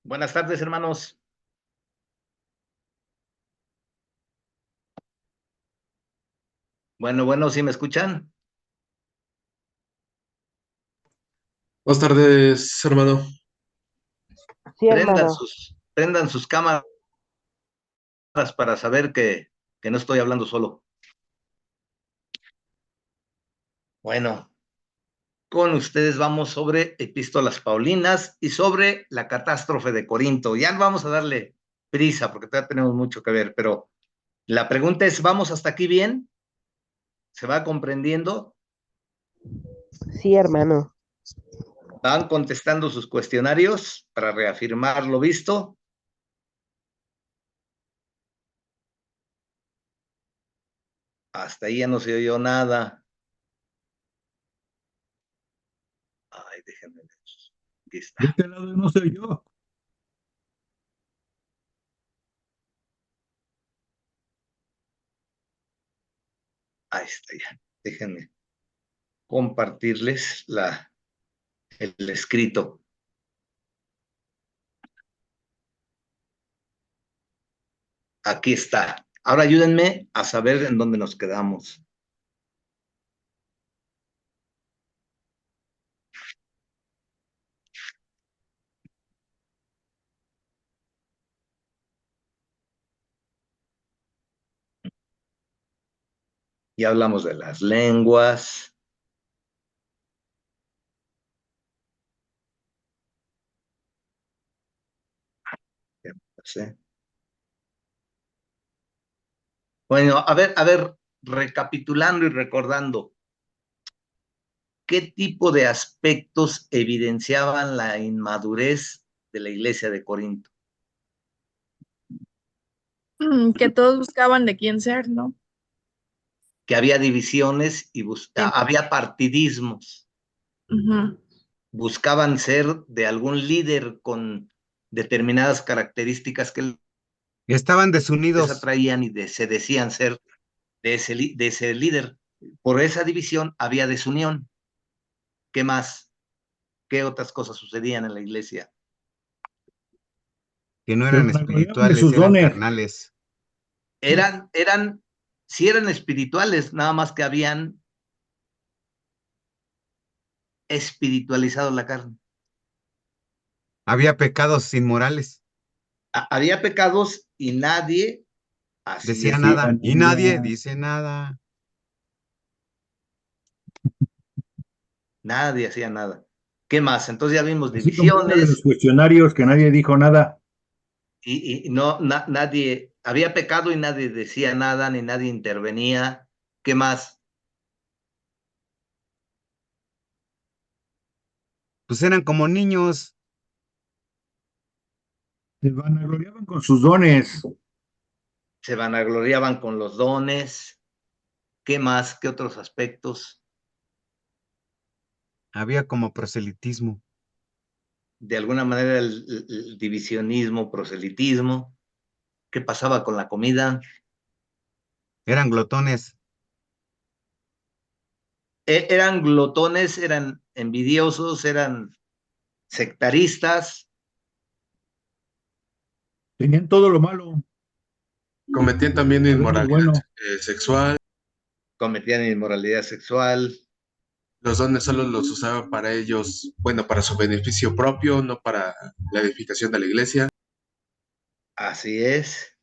Buenas tardes, hermanos. Bueno, ¿sí me escuchan? Buenas tardes, hermano. Sí, Prendan hermano. sus cámaras para saber que no estoy hablando solo. Bueno, con ustedes vamos sobre epístolas paulinas y sobre la catástrofe de Corinto. Ya no vamos a darle prisa porque todavía tenemos mucho que ver, pero la pregunta es, ¿vamos hasta aquí bien? ¿Se va comprendiendo? Sí, hermano. ¿Van contestando sus cuestionarios para reafirmar lo visto? Hasta ahí ya no se oyó nada. Ay, déjenme ver. Aquí está. De este lado no soy yo. Ahí está ya. Déjenme compartirles el escrito. Aquí está. Ahora ayúdenme a saber en dónde nos quedamos. Ya hablamos de las lenguas. Ya pasé. Bueno, a ver, recapitulando y recordando, ¿qué tipo de aspectos evidenciaban la inmadurez de la iglesia de Corinto? Que todos buscaban de quién ser, ¿no? Que había divisiones y Sí. había partidismos. Ujú. Buscaban ser de algún líder con determinadas características que Estaban les desunidos. atraían y se decían ser de ese líder. Por esa división había desunión. ¿Qué más? ¿Qué otras cosas sucedían en la iglesia? Que no Mm. eran Se espirituales, vanagloriaban de sus eran dones. carnales. Sí eran espirituales, nada más que habían espiritualizado la carne. Había pecados inmorales. Había pecados y nadie así Decía decía. nada. Y nadie dice nada. Nadie hacía nada. ¿Qué más? Entonces ya vimos Así como uno de los divisiones cuestionarios que nadie dijo nada. y no, nadie, había pecado y nadie decía nada, ni nadie intervenía. ¿Qué más? Pues eran como niños. Se vanagloriaban con sus dones. Se vanagloriaban con los dones. ¿Qué más? ¿Qué otros aspectos? Había como proselitismo. De alguna manera el divisionismo, proselitismo. ¿Qué pasaba con la comida? Eran glotones. Eran glotones, eran envidiosos, eran sectaristas, Tenían todo lo malo. Cometían también Sabían lo inmoralidad bueno. sexual. cometían inmoralidad sexual. Los dones solo los usaban para ellos, bueno, para su beneficio propio, no para la edificación de la iglesia. Así es.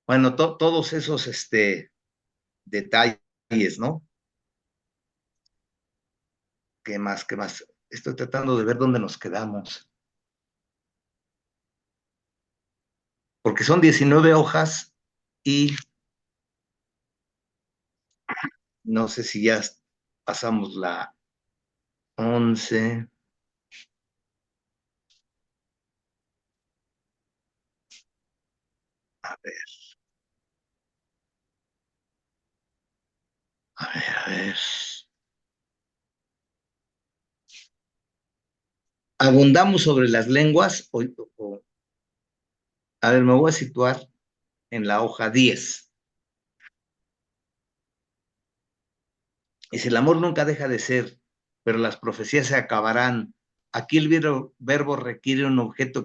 Bueno, todos esos detalles, ¿no? ¿Qué más? ¿Qué más? Estoy tratando de ver dónde nos quedamos. Porque son 19 hojas y no sé si ya pasamos la 11. A ver, a ver. Abundamos sobre las lenguas. A ver, me voy a situar en la hoja 10. Dice, el amor nunca deja de ser, pero las profecías se acabarán. Aquí el verbo requiere un objeto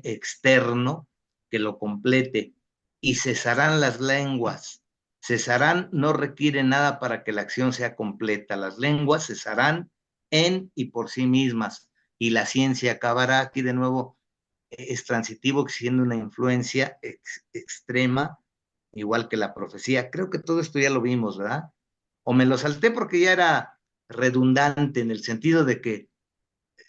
externo que lo complete y cesarán las lenguas. Cesarán no requiere nada para que la acción sea completa. Las lenguas cesarán en y por sí mismas y la ciencia acabará. Aquí de nuevo es transitivo, exigiendo una influencia extrema, igual que la profecía. Creo que todo esto ya lo vimos, ¿verdad? O me lo salté porque ya era redundante en el sentido de que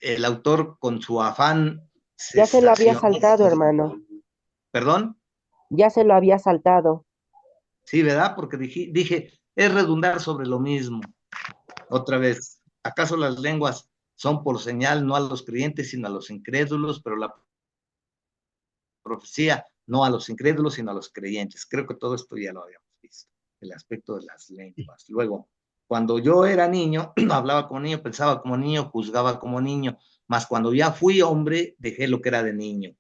el autor con su afán Ya se lo había sensacional, saltado, hermano. perdón, Ya se lo había saltado. sí, ¿verdad? Porque dije, es redundar sobre lo mismo. Otra vez, ¿acaso las lenguas son por señal no a los creyentes, sino a los incrédulos? Pero la profecía no a los incrédulos, sino a los creyentes. Creo que todo esto ya lo habíamos visto, el aspecto de las lenguas. Luego, cuando yo era niño, hablaba como niño, pensaba como niño, juzgaba como niño, mas cuando ya fui hombre, dejé lo que era de niño.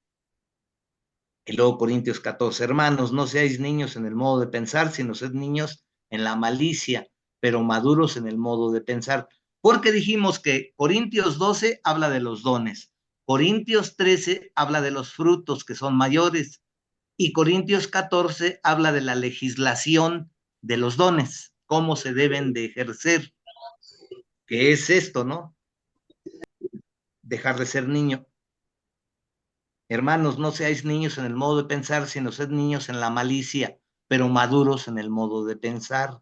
Y luego Corintios 14, hermanos, no seáis niños en el modo de pensar, sino sed niños en la malicia, pero maduros en el modo de pensar. Porque dijimos que Corintios 12 habla de los dones, Corintios 13 habla de los frutos que son mayores, y Corintios 14 habla de la legislación de los dones, cómo se deben de ejercer, que es esto, ¿no? Dejar de ser niño. Hermanos, no seáis niños en el modo de pensar, sino sed niños en la malicia, pero maduros en el modo de pensar.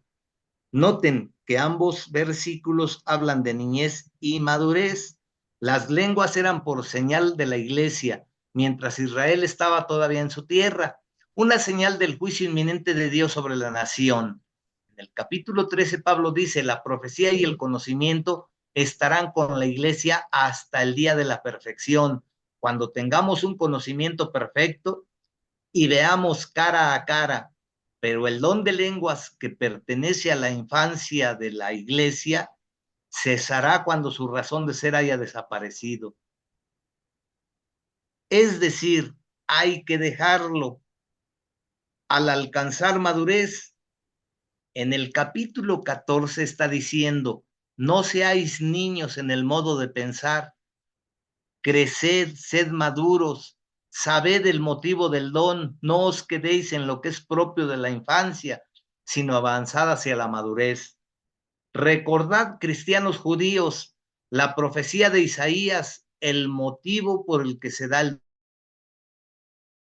Noten que ambos versículos hablan de niñez y madurez. Las lenguas eran por señal de la iglesia, mientras Israel estaba todavía en su tierra, una señal del juicio inminente de Dios sobre la nación. En el capítulo 13, Pablo dice, la profecía y el conocimiento estarán con la iglesia hasta el día de la perfección. Cuando tengamos un conocimiento perfecto y veamos cara a cara, pero el don de lenguas que pertenece a la infancia de la iglesia cesará cuando su razón de ser haya desaparecido. Es decir, hay que dejarlo. Al alcanzar madurez, en el capítulo 14 está diciendo, no seáis niños en el modo de pensar, creced, sed maduros, sabed el motivo del don, no os quedéis en lo que es propio de la infancia, sino avanzad hacia la madurez. Recordad, cristianos judíos, la profecía de Isaías, el motivo por el que se da el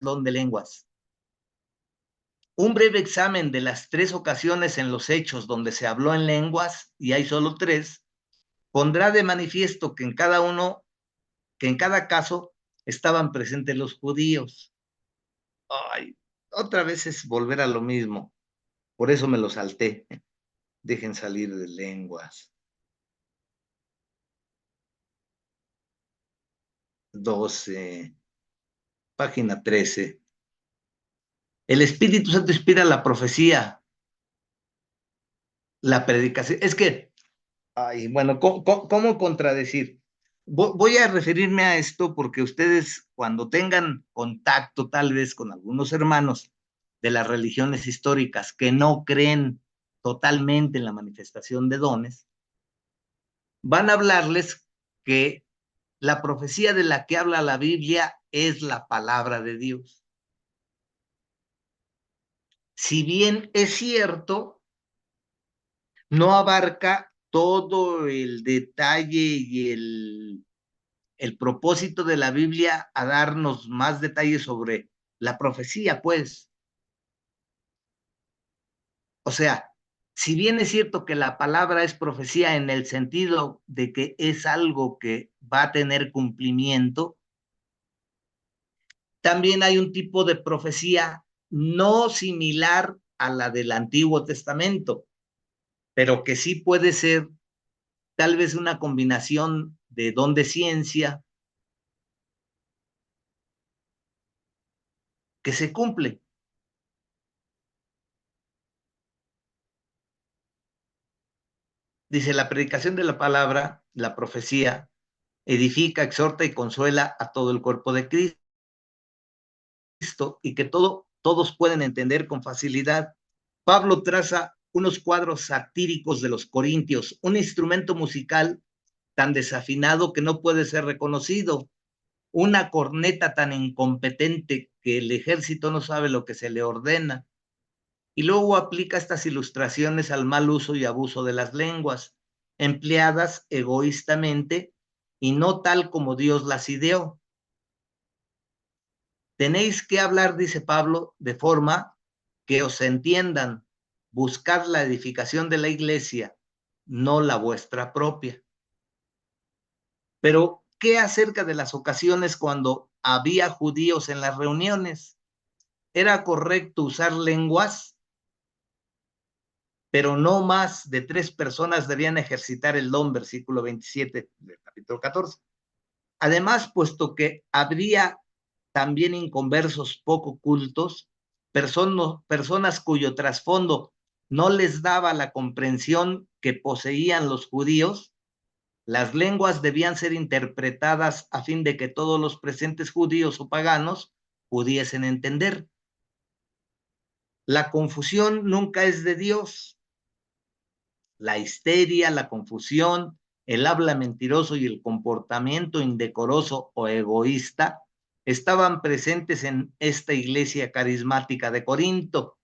don de lenguas. Un breve examen de las 3 ocasiones en los hechos donde se habló en lenguas, y hay solo 3, pondrá de manifiesto que en cada caso estaban presentes los judíos. Ay, otra vez es volver a lo mismo. Por eso me lo salté. Dejen salir de lenguas. 12, página 13. El Espíritu Santo inspira la profecía, la predicación. Es que, ay, bueno, ¿cómo contradecir? Voy a referirme a esto porque ustedes, cuando tengan contacto tal vez con algunos hermanos de las religiones históricas que no creen totalmente en la manifestación de dones, van a hablarles que la profecía de la que habla la Biblia es la palabra de Dios. Si bien es cierto, no abarca todo el detalle y el propósito de la Biblia a darnos más detalles sobre la profecía, pues. O sea, si bien es cierto que la palabra es profecía en el sentido de que es algo que va a tener cumplimiento, también hay un tipo de profecía no similar a la del Antiguo Testamento, pero que sí puede ser tal vez una combinación de don de ciencia que se cumple. Dice, la predicación de la palabra, la profecía, edifica, exhorta y consuela a todo el cuerpo de Cristo y que todos pueden entender con facilidad. Pablo traza unos cuadros satírico de los corintios, un instrumento musical tan desafinado que no puede ser reconocido, una corneta tan incompetente que el ejército no sabe lo que se le ordena. Y luego aplica estas ilustraciones al mal uso y abuso de las lenguas, empleadas egoístamente y no tal como Dios las ideó. Tenéis que hablar, dice Pablo, de forma que os entiendan, buscad la edificación de la iglesia, no la vuestra propia. Pero, ¿qué acerca de las ocasiones cuando había judíos en las reuniones? ¿Era correcto usar lenguas? Pero no más de 3 personas debían ejercitar el don, versículo 27 del capítulo 14. Además, puesto que habría también inconversos poco cultos, personas cuyo trasfondo no les daba la comprensión que poseían los judíos, las lenguas debían ser interpretadas a fin de que todos los presentes judíos o paganos pudiesen entender. La confusión nunca es de Dios. La histeria, la confusión, el habla mentiroso y el comportamiento indecoroso o egoísta estaban presentes en esta iglesia carismática de Corinto,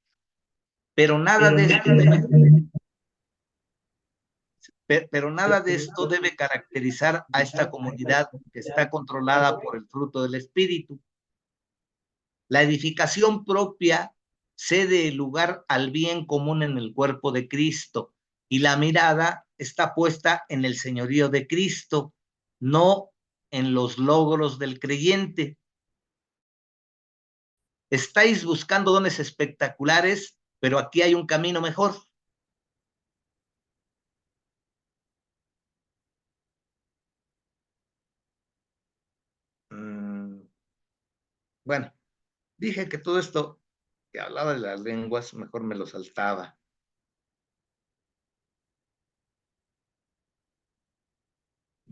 pero nada de esto debe caracterizar a esta comunidad que está controlada por el fruto del Espíritu. La edificación propia cede el lugar al bien común en el cuerpo de Cristo y la mirada está puesta en el señorío de Cristo, no en los logros del creyente. Estáis buscando dones espectaculares, pero aquí hay un camino mejor. Bueno, dije que todo esto que hablaba de las lenguas, mejor me lo saltaba.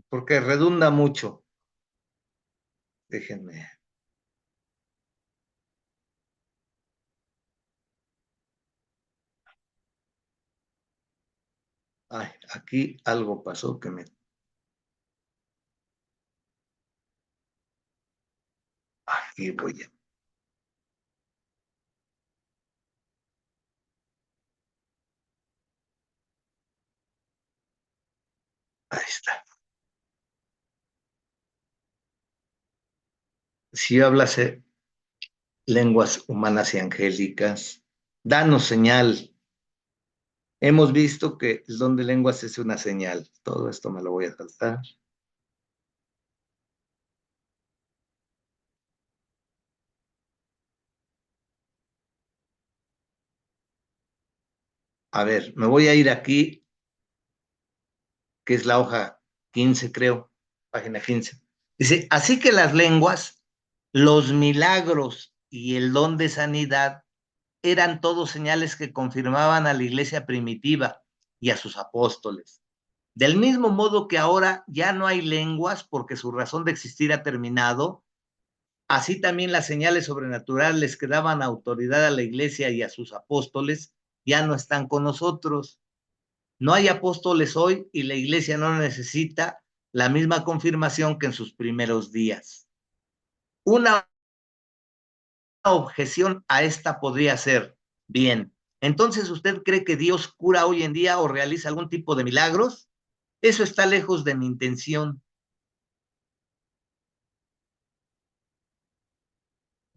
Porque redunda mucho. Déjenme. Ay, aquí algo pasó que me... Aquí voy a... Ahí está. Si hablas lenguas humanas y angélicas, danos señal. Hemos visto que el don de lenguas es una señal. Todo esto me lo voy a saltar. A ver, me voy a ir aquí, que es la hoja 15, creo, página 15. Dice, así que las lenguas, los milagros y el don de sanidad eran todos señales que confirmaban a la iglesia primitiva y a sus apóstoles. Del mismo modo que ahora ya no hay lenguas porque su razón de existir ha terminado, así también las señales sobrenaturales que daban autoridad a la iglesia y a sus apóstoles ya no están con nosotros. No hay apóstoles hoy y la iglesia no necesita la misma confirmación que en sus primeros días. Una objeción a esta podría ser, bien, entonces ¿usted cree que Dios cura hoy en día o realiza algún tipo de milagros? Eso está lejos de mi intención.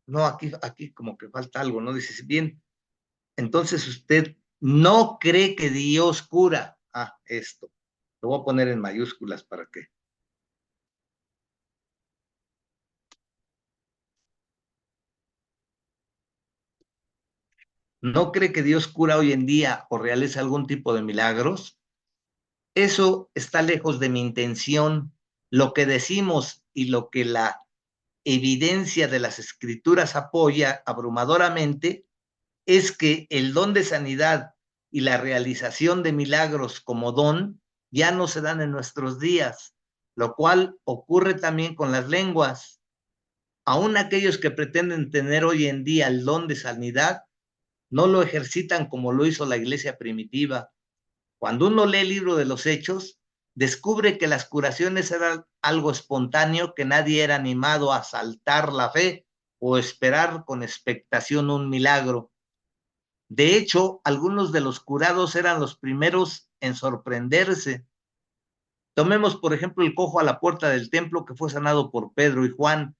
No, aquí como que falta algo, ¿no? Dice, bien, entonces usted no cree que Dios cura. Ah, esto. Lo voy a poner en mayúsculas para que. ¿No cree que Dios cura hoy en día o realiza algún tipo de milagros? Eso está lejos de mi intención. Lo que decimos y lo que la evidencia de las escrituras apoya abrumadoramente es que el don de sanidad y la realización de milagros como don ya no se dan en nuestros días, lo cual ocurre también con las lenguas. Aún aquellos que pretenden tener hoy en día el don de sanidad, no lo ejercitan como lo hizo la iglesia primitiva. Cuando uno lee el libro de los Hechos, descubre que las curaciones eran algo espontáneo, que nadie era animado a saltar la fe o esperar con expectación un milagro. De hecho, algunos de los curados eran los primeros en sorprenderse. Tomemos, por ejemplo, el cojo a la puerta del templo que fue sanado por Pedro y Juan.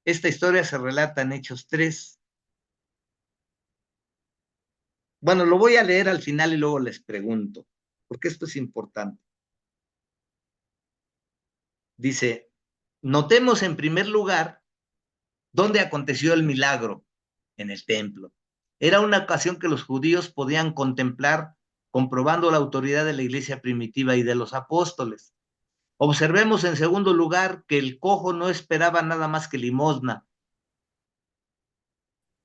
Esta historia se relata en Hechos 3. Bueno, lo voy a leer al final y luego les pregunto, porque esto es importante. Dice, notemos en primer lugar dónde aconteció el milagro, en el templo. Era una ocasión que los judíos podían contemplar, comprobando la autoridad de la iglesia primitiva y de los apóstoles. Observemos en segundo lugar que el cojo no esperaba nada más que limosna,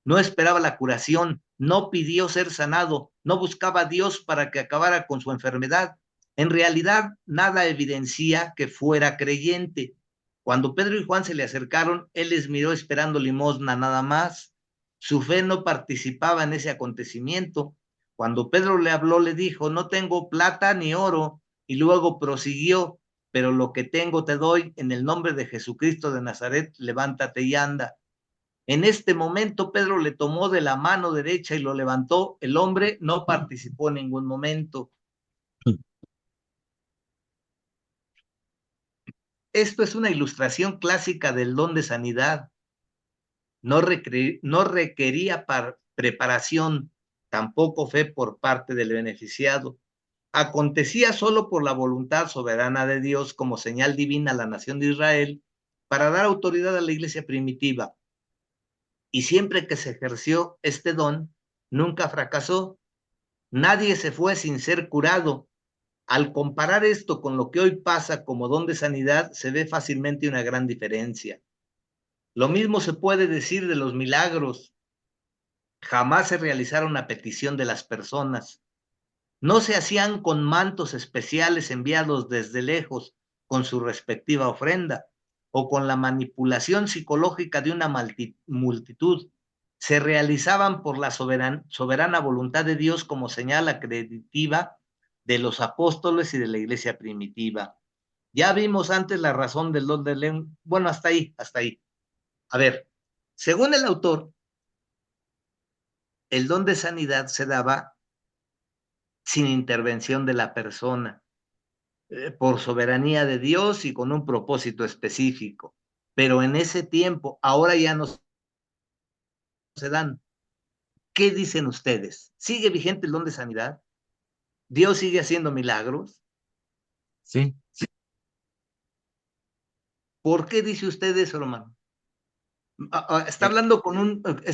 no esperaba la curación, no pidió ser sanado, no buscaba a Dios para que acabara con su enfermedad. En realidad, nada evidencia que fuera creyente. Cuando Pedro y Juan se le acercaron, él les miró esperando limosna nada más. Su fe no participaba en ese acontecimiento. Cuando Pedro le habló, le dijo, no tengo plata ni oro, y luego prosiguió, pero lo que tengo te doy, en el nombre de Jesucristo de Nazaret, levántate y anda. En este momento Pedro le tomó de la mano derecha y lo levantó. El hombre no participó en ningún momento. Esto es una ilustración clásica del don de sanidad. No requería preparación, tampoco fe por parte del beneficiado. Acontecía solo por la voluntad soberana de Dios como señal divina a la nación de Israel para dar autoridad a la iglesia primitiva. Y siempre que se ejerció este don, nunca fracasó. Nadie se fue sin ser curado. Al comparar esto con lo que hoy pasa como don de sanidad, se ve fácilmente una gran diferencia. Lo mismo se puede decir de los milagros. Jamás se realizaron a petición de las personas. No se hacían con mantos especiales enviados desde lejos con su respectiva ofrenda o con la manipulación psicológica de una multitud. Se realizaban por la soberana voluntad de Dios como señal acreditiva de los apóstoles y de la iglesia primitiva. Ya vimos antes la razón del don de lengua. Bueno, hasta ahí, hasta ahí. A ver, según el autor, el don de sanidad se daba sin intervención de la persona, por soberanía de Dios y con un propósito específico. Pero en ese tiempo, ahora ya no se dan. ¿Qué dicen ustedes? ¿Sigue vigente el don de sanidad? ¿Dios sigue haciendo milagros? Sí, ¿Por qué dice usted eso, hermano? Está eh,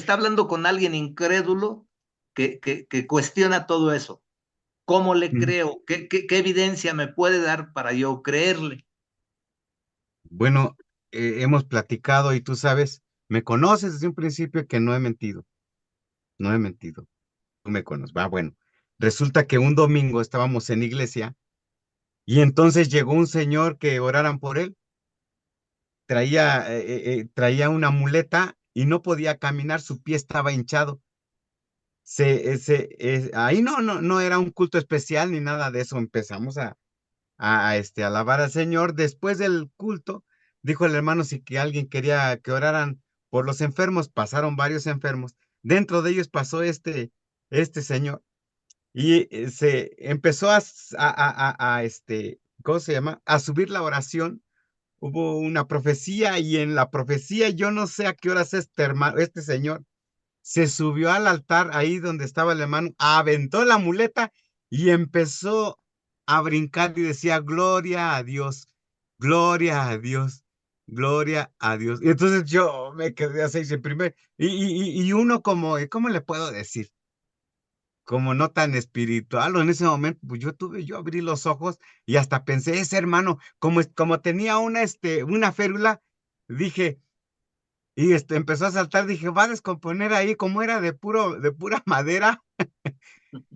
hablando con alguien incrédulo que cuestiona todo eso. ¿Cómo le mm, creo? ¿Qué evidencia me puede dar para yo creerle? bueno, hemos platicado y tú sabes, me conoces desde un principio que no he mentido, no he mentido, tú me conoces, va, bueno. Resulta que un domingo estábamos en iglesia y entonces llegó un señor que oraran por él, traía una muleta y no podía caminar, su pie estaba hinchado. Ahí no era un culto especial ni nada de eso. Empezamos a alabar al Señor. Después del culto, dijo el hermano si que alguien quería que oraran por los enfermos. Pasaron varios enfermos. Dentro de ellos pasó este señor y se empezó ¿cómo se llama? A subir la oración. Hubo una profecía y en la profecía yo no sé a qué horas este señor se subió al altar ahí donde estaba el hermano, aventó la muleta y empezó a brincar y decía, gloria a Dios, gloria a Dios, gloria a Dios. Y entonces yo me quedé así en primer, y uno como, ¿cómo le puedo decir? Como no tan espiritual, o en ese momento, pues yo abrí los ojos y hasta pensé, ese hermano, como tenía una férula, dije, y empezó a saltar, dije, va a descomponer ahí, como era de pura madera,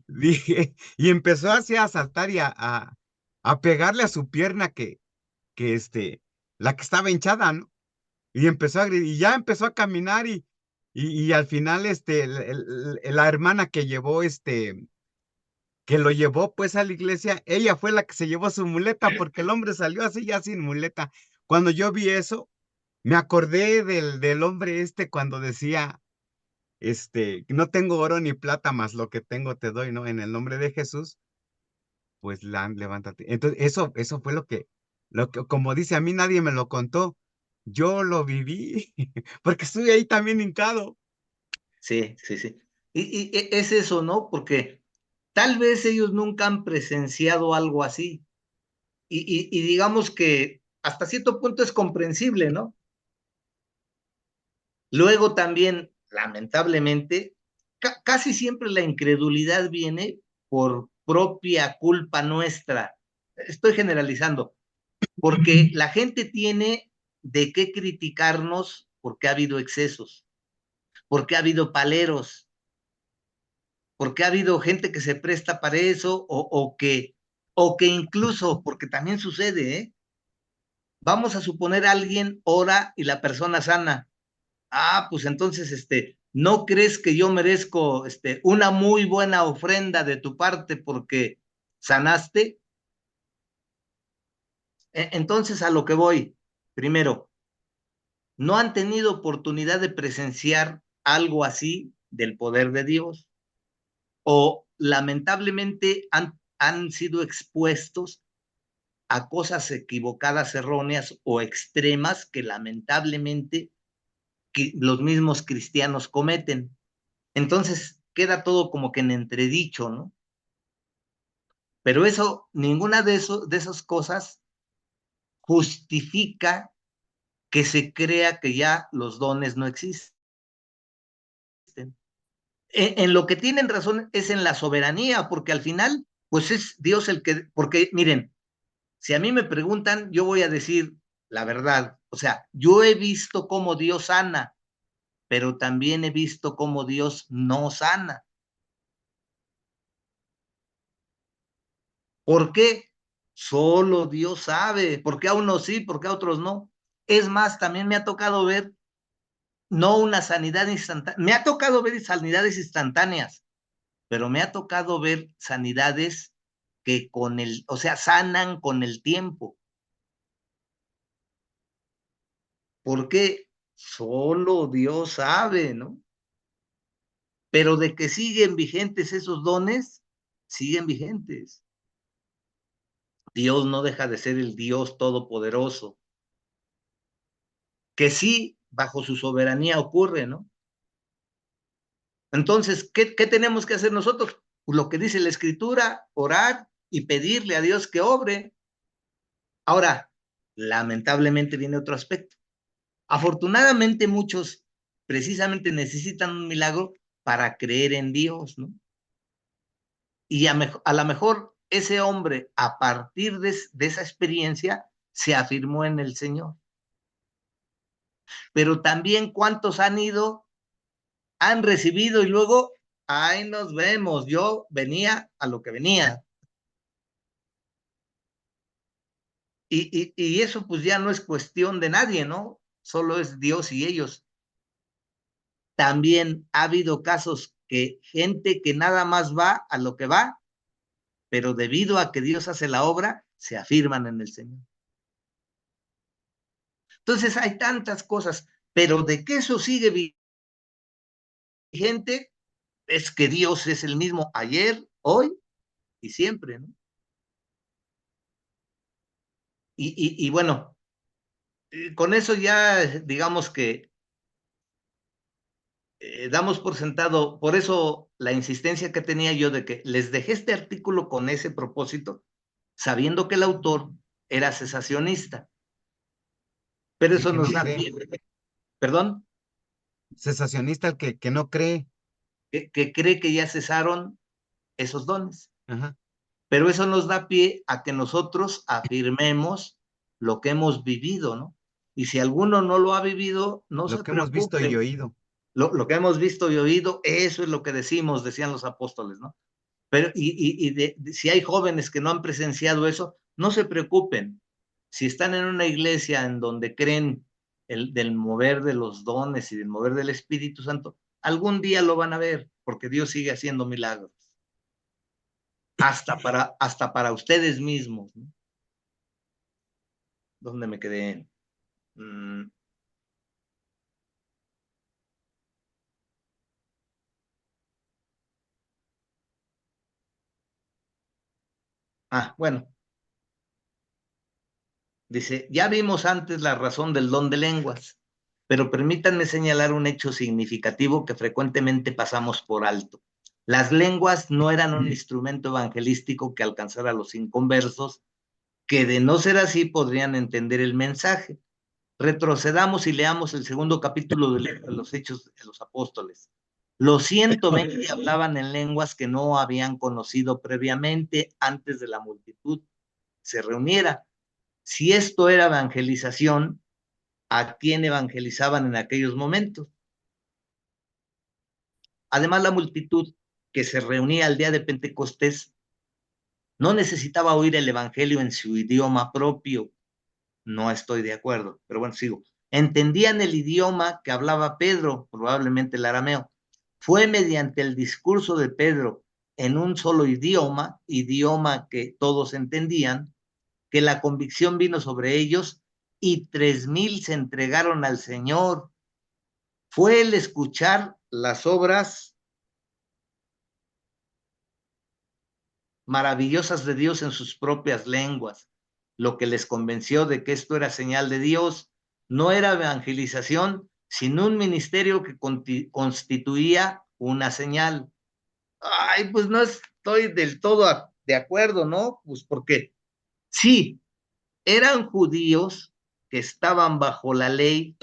dije, y empezó así a saltar a pegarle a su pierna la que estaba hinchada, ¿no? Y empezó y ya empezó a caminar y al final, la hermana que llevó, que lo llevó pues a la iglesia, ella fue la que se llevó su muleta porque el hombre salió así ya sin muleta. Cuando yo vi eso, me acordé del hombre cuando decía, no tengo oro ni plata, más lo que tengo te doy, ¿no? En el nombre de Jesús, pues levántate. Entonces, eso fue como dice, a mí nadie me lo contó, yo lo viví, porque estuve ahí también hincado. Sí, sí, sí. Y es eso, ¿no? Porque tal vez ellos nunca han presenciado algo así. Y digamos que hasta cierto punto es comprensible, ¿no? Luego también, lamentablemente, casi siempre la incredulidad viene por propia culpa nuestra. Estoy generalizando, porque la gente tiene de qué criticarnos porque ha habido excesos, porque ha habido paleros, porque ha habido gente que se presta para eso o que incluso, porque también sucede, ¿eh? Vamos a suponer alguien ora y la persona sana. Ah, pues entonces, ¿no crees que yo merezco, una muy buena ofrenda de tu parte porque sanaste? Entonces, a lo que voy, primero, ¿no han tenido oportunidad de presenciar algo así del poder de Dios? ¿O lamentablemente han sido expuestos a cosas equivocadas, erróneas o extremas que lamentablemente los mismos cristianos cometen? Entonces queda todo como que en entredicho, ¿no? Pero eso, ninguna de esas cosas justifica que se crea que ya los dones no existen. En lo que tienen razón es en la soberanía, porque al final, pues es Dios el que, porque miren, si a mí me preguntan, yo voy a decir la verdad. O sea, yo he visto cómo Dios sana, pero también he visto cómo Dios no sana. ¿Por qué? Solo Dios sabe. ¿Por qué a unos sí, por qué a otros no? Es más, también me ha tocado ver, no una sanidad instantánea, me ha tocado ver sanidades instantáneas, pero me ha tocado ver sanidades que o sea, sanan con el tiempo. ¿Por qué? Solo Dios sabe, ¿no? Pero de que siguen vigentes esos dones, siguen vigentes. Dios no deja de ser el Dios todopoderoso, que sí, bajo su soberanía ocurre, ¿no? Entonces, ¿qué tenemos que hacer nosotros? Pues lo que dice la Escritura, orar y pedirle a Dios que obre. Ahora, lamentablemente viene otro aspecto. Afortunadamente muchos precisamente necesitan un milagro para creer en Dios, ¿no? Y a lo mejor ese hombre, a partir de esa experiencia, se afirmó en el Señor. Pero también cuántos han recibido y luego, ahí nos vemos, yo venía a lo que venía. Y eso pues ya no es cuestión de nadie, ¿no? Solo es Dios y ellos. También ha habido casos que gente que nada más va a lo que va, pero debido a que Dios hace la obra, se afirman en el Señor. Entonces hay tantas cosas, pero de que eso sigue vigente es que Dios es el mismo ayer, hoy y siempre, ¿no? Y bueno, con eso ya digamos que damos por sentado, por eso la insistencia que tenía yo de que les dejé este artículo con ese propósito, sabiendo que el autor era cesacionista. Pero El eso que no nos da cree. pie, perdón, Cesacionista, el que no cree. que cree que ya cesaron esos dones. Ajá. Pero eso nos da pie a que nosotros afirmemos lo que hemos vivido, ¿no? Y si alguno no lo ha vivido, no Lo se que hemos visto y preocupe. oído. Lo que hemos visto y oído, eso es lo que decían los apóstoles, ¿no? Pero, si hay jóvenes que no han presenciado eso, no se preocupen. Si están en una iglesia en donde creen del mover de los dones y del mover del Espíritu Santo, algún día lo van a ver, porque Dios sigue haciendo milagros. Hasta para ustedes mismos, ¿no? ¿Dónde me quedé? Bueno. Dice, ya vimos antes la razón del don de lenguas, pero permítanme señalar un hecho significativo que frecuentemente pasamos por alto. Las lenguas no eran un instrumento evangelístico que alcanzara a los inconversos, que de no ser así podrían entender el mensaje. Retrocedamos y leamos el segundo capítulo de los Hechos de los Apóstoles. Los 120 hablaban en lenguas que no habían conocido previamente antes de la multitud se reuniera. Si esto era evangelización, ¿a quién evangelizaban en aquellos momentos? Además, la multitud que se reunía al día de Pentecostés no necesitaba oír el evangelio en su idioma propio. No estoy de acuerdo, pero bueno, sigo. Entendían el idioma que hablaba Pedro, probablemente el arameo. Fue mediante el discurso de Pedro en un solo idioma que todos entendían, que la convicción vino sobre ellos y 3,000 se entregaron al Señor. Fue el escuchar las obras maravillosas de Dios en sus propias lenguas lo que les convenció de que esto era señal de Dios. No era evangelización, sino un ministerio que constituía una señal. Ay, pues no estoy del todo de acuerdo, ¿no? Pues porque sí, eran judíos que estaban bajo la ley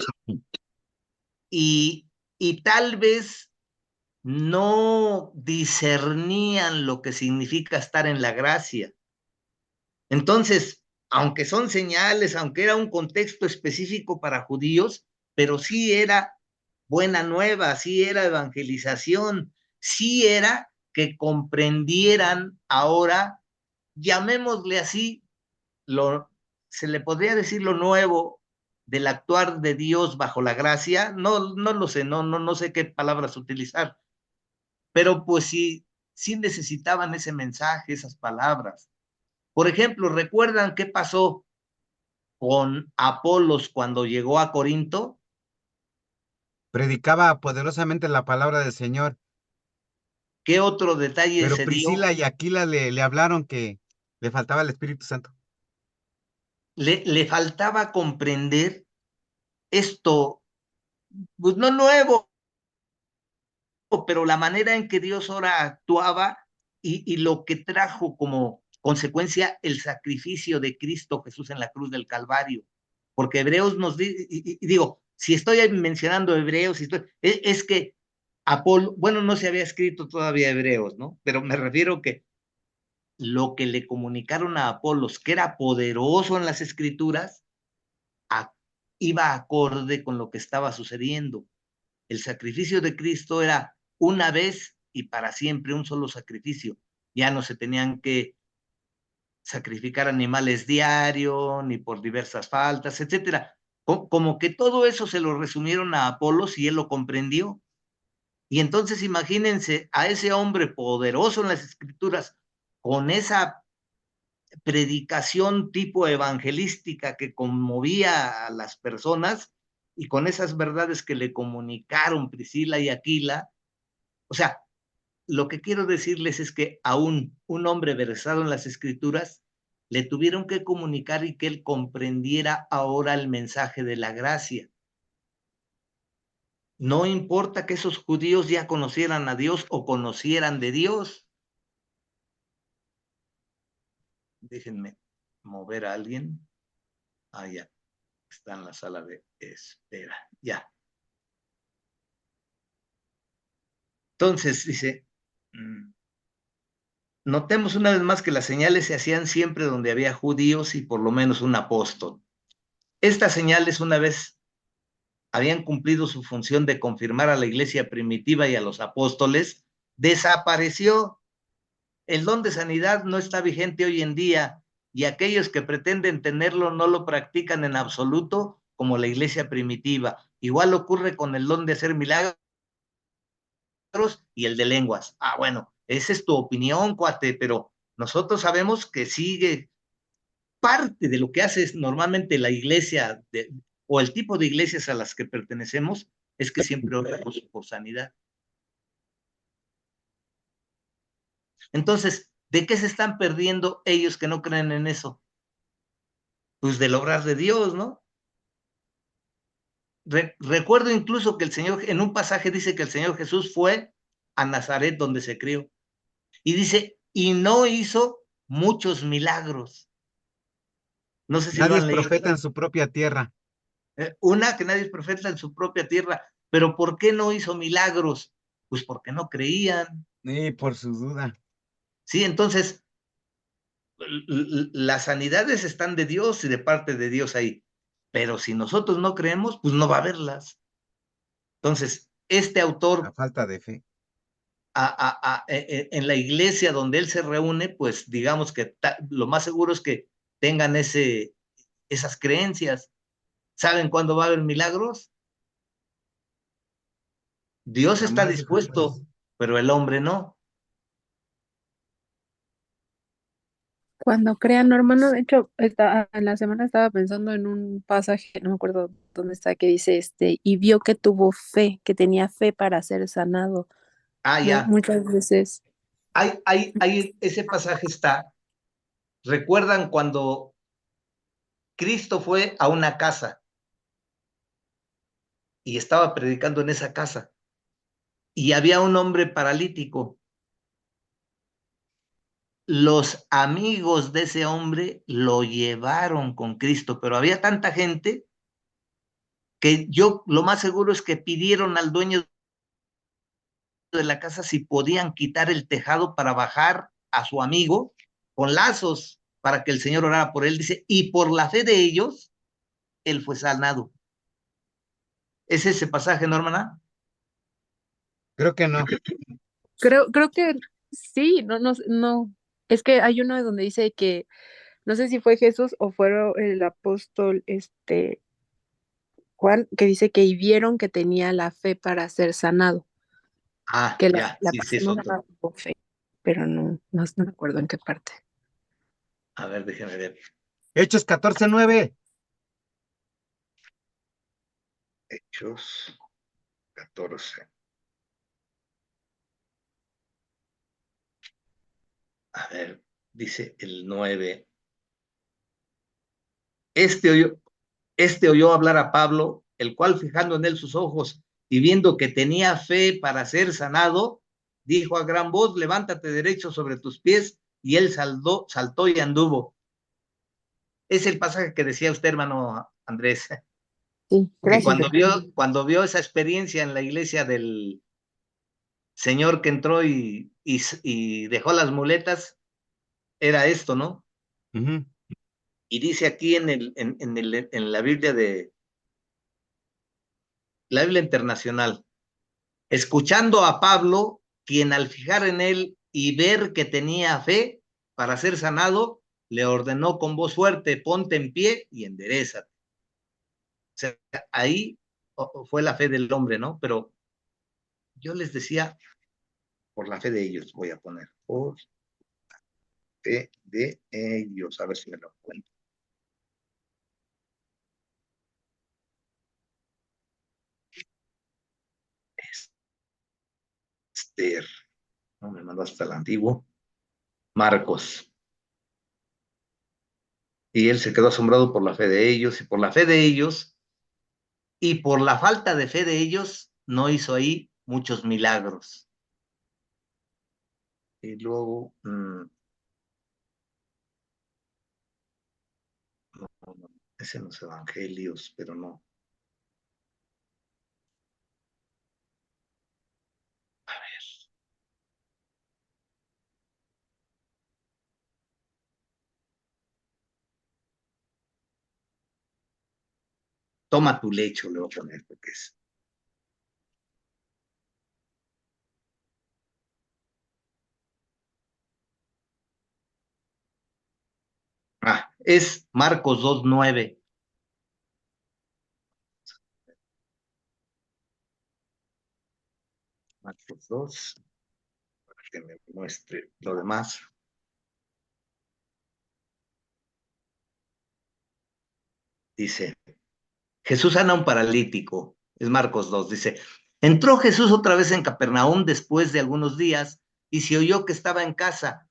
y tal vez no discernían lo que significa estar en la gracia. Entonces, aunque son señales, aunque era un contexto específico para judíos, pero sí era buena nueva, sí era evangelización, sí era que comprendieran ahora, llamémosle así, se le podría decir lo nuevo del actuar de Dios bajo la gracia, no lo sé, no sé qué palabras utilizar, pero pues sí necesitaban ese mensaje, esas palabras. Por ejemplo, ¿recuerdan qué pasó con Apolos cuando llegó a Corinto? Predicaba poderosamente la palabra del Señor, ¿Qué otro detalle pero se dio? Priscila y Aquila le hablaron que le faltaba el Espíritu Santo. Le faltaba comprender esto, pues no nuevo, pero la manera en que Dios ahora actuaba y lo que trajo como consecuencia el sacrificio de Cristo Jesús en la cruz del Calvario. Porque Hebreos nos dice, y digo, si estoy mencionando Hebreos, es que Apolo, bueno, no se había escrito todavía Hebreos, ¿no? Pero me refiero que lo que le comunicaron a Apolos, que era poderoso en las escrituras, iba acorde con lo que estaba sucediendo. El sacrificio de Cristo era una vez y para siempre un solo sacrificio. Ya no se tenían que sacrificar animales diario, ni por diversas faltas, etcétera. Como que todo eso se lo resumieron a Apolos y él lo comprendió. Y entonces imagínense a ese hombre poderoso en las escrituras, con esa predicación tipo evangelística que conmovía a las personas y con esas verdades que le comunicaron Priscila y Aquila. O sea, lo que quiero decirles es que aún un hombre versado en las escrituras le tuvieron que comunicar y que él comprendiera ahora el mensaje de la gracia. No importa que esos judíos ya conocieran a Dios o conocieran de Dios. Déjenme mover a alguien. Ya. Está en la sala de espera. Ya. Entonces, dice, notemos una vez más que las señales se hacían siempre donde había judíos y por lo menos un apóstol. Estas señales, una vez habían cumplido su función de confirmar a la iglesia primitiva y a los apóstoles, desapareció. El don de sanidad no está vigente hoy en día y aquellos que pretenden tenerlo no lo practican en absoluto, como la iglesia primitiva. Igual ocurre con el don de hacer milagros y el de lenguas. Ah, bueno, esa es tu opinión, cuate, pero nosotros sabemos que sigue parte de lo que hace normalmente la iglesia o el tipo de iglesias a las que pertenecemos es que siempre oramos por sanidad. Entonces, ¿de qué se están perdiendo ellos que no creen en eso? Pues del obrar de Dios, ¿no? Recuerdo incluso que el Señor, en un pasaje dice que el Señor Jesús fue a Nazaret donde se crió. Y dice, y no hizo muchos milagros. No sé si lo Nadie han es leído. profeta en su propia tierra. Una, que nadie es profeta en su propia tierra. Pero ¿por qué no hizo milagros? Pues porque no creían. Y por su duda. Sí, entonces, las sanidades están de Dios y de parte de Dios ahí. Pero si nosotros no creemos, pues no va a haberlas. Entonces, este La autor, falta de fe. en la iglesia donde él se reúne, pues digamos que lo más seguro es que tengan esas creencias. ¿Saben cuándo va a haber milagros? Dios está Jamás dijo dispuesto, jamás. pero el hombre no. Cuando crean, hermano, de hecho, en la semana estaba pensando en un pasaje, no me acuerdo dónde está, que dice, y vio que tuvo fe, que tenía fe para ser sanado, Ah, ¿no? ya. Muchas veces. Ese pasaje está. ¿Recuerdan cuando Cristo fue a una casa y estaba predicando en esa casa y había un hombre paralítico? Los amigos de ese hombre lo llevaron con Cristo, pero había tanta gente que yo lo más seguro es que pidieron al dueño de la casa si podían quitar el tejado para bajar a su amigo con lazos para que el Señor orara por él. Dice, y por la fe de ellos, él fue sanado. ¿Es ese pasaje, no, hermana? Creo que no. Creo que sí, no. Es que hay uno donde dice que, no sé si fue Jesús o fue el apóstol, Juan, que dice que y vieron que tenía la fe para ser sanado, Ah, que ya, la sí, sí, es persona otro. sanada tuvo fe, pero no me acuerdo en qué parte. A ver, déjeme ver. Hechos 14:9. Hechos 14. A ver, dice el 9. Este oyó, este oyó hablar a Pablo, el cual fijando en él sus ojos y viendo que tenía fe para ser sanado, dijo a gran voz, levántate derecho sobre tus pies, y él saltó y anduvo. Es el pasaje que decía usted, hermano Andrés, Sí, que gracias. cuando vio esa experiencia en la iglesia del señor que entró y dejó las muletas, era esto, ¿no? Ujú. Y dice aquí en la Biblia Internacional, escuchando a Pablo, quien al fijar en él y ver que tenía fe para ser sanado, le ordenó con voz fuerte, ponte en pie y enderézate. O sea, ahí fue la fe del hombre, ¿no? Pero yo les decía, por la fe de ellos, voy a poner, por fe de ellos, a ver si me lo encuentro. Esther, no me mandó hasta el antiguo, Marcos. Y él se quedó asombrado por la fe de ellos, y por la fe de ellos, y por la falta de fe de ellos, no hizo ahí muchos milagros. Y luego, no, ese no es Evangelios, pero no. Toma tu lecho, le voy a poner, porque es. Es Marcos 2:9. Marcos 2, para que me muestre lo demás. Dice, Jesús sana a un paralítico. Es Marcos 2, dice, entró Jesús otra vez en Capernaum después de algunos días y se oyó que estaba en casa.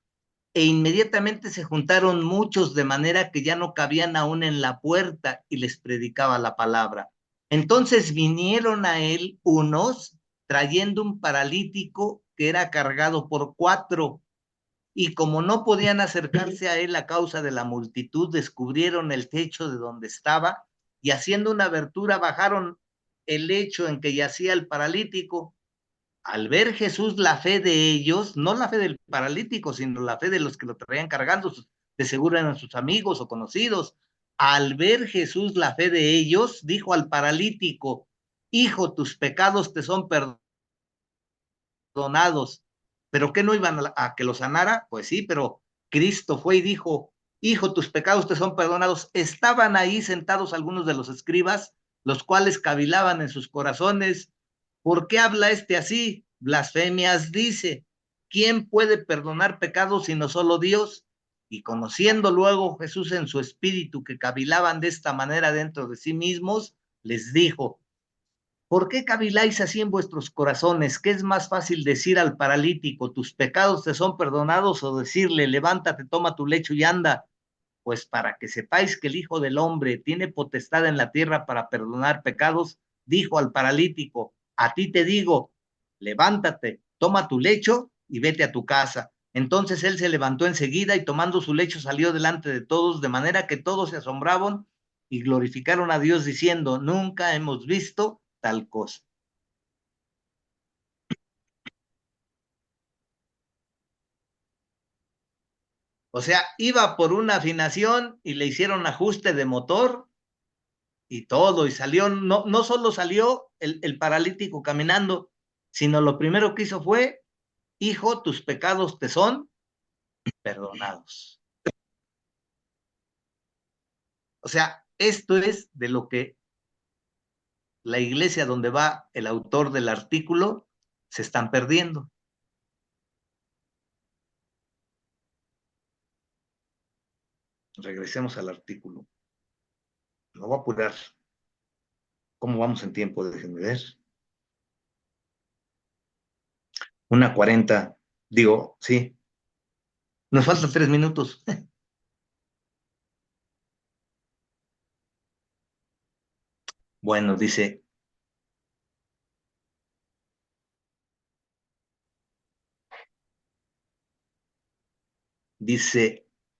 E inmediatamente se juntaron muchos de manera que ya no cabían aún en la puerta y les predicaba la palabra. Entonces vinieron a él unos trayendo un paralítico que era cargado por 4, y como no podían acercarse a él a causa de la multitud, descubrieron el techo de donde estaba y haciendo una abertura bajaron el lecho en que yacía el paralítico. Al ver Jesús la fe de ellos, no la fe del paralítico, sino la fe de los que lo traían cargando, de seguro eran sus amigos o conocidos. Al ver Jesús la fe de ellos, dijo al paralítico, hijo, tus pecados te son perdonados. ¿Pero qué no iban a que lo sanara? Pues sí, pero Cristo fue y dijo, hijo, tus pecados te son perdonados. Estaban ahí sentados algunos de los escribas, los cuales cavilaban en sus corazones, ¿por qué habla este así? Blasfemias dice, ¿quién puede perdonar pecados sino solo Dios? Y conociendo luego Jesús en su espíritu que cavilaban de esta manera dentro de sí mismos, les dijo, ¿por qué caviláis así en vuestros corazones? ¿Qué es más fácil decir al paralítico, tus pecados te son perdonados, o decirle, levántate, toma tu lecho y anda? Pues para que sepáis que el Hijo del Hombre tiene potestad en la tierra para perdonar pecados, dijo al paralítico, a ti te digo, levántate, toma tu lecho y vete a tu casa. Entonces él se levantó enseguida y tomando su lecho salió delante de todos, de manera que todos se asombraron y glorificaron a Dios diciendo, nunca hemos visto tal cosa. O sea, iba por una afinación y le hicieron ajuste de motor y todo, y salió, no solo salió el paralítico caminando, sino lo primero que hizo fue, hijo, tus pecados te son perdonados. O sea, esto es de lo que la iglesia donde va el autor del artículo se están perdiendo. Regresemos al artículo. No voy a apurar. ¿Cómo vamos en tiempo? Déjenme ver. 1:40. Digo, sí. Nos faltan 3 minutos. Bueno, dice,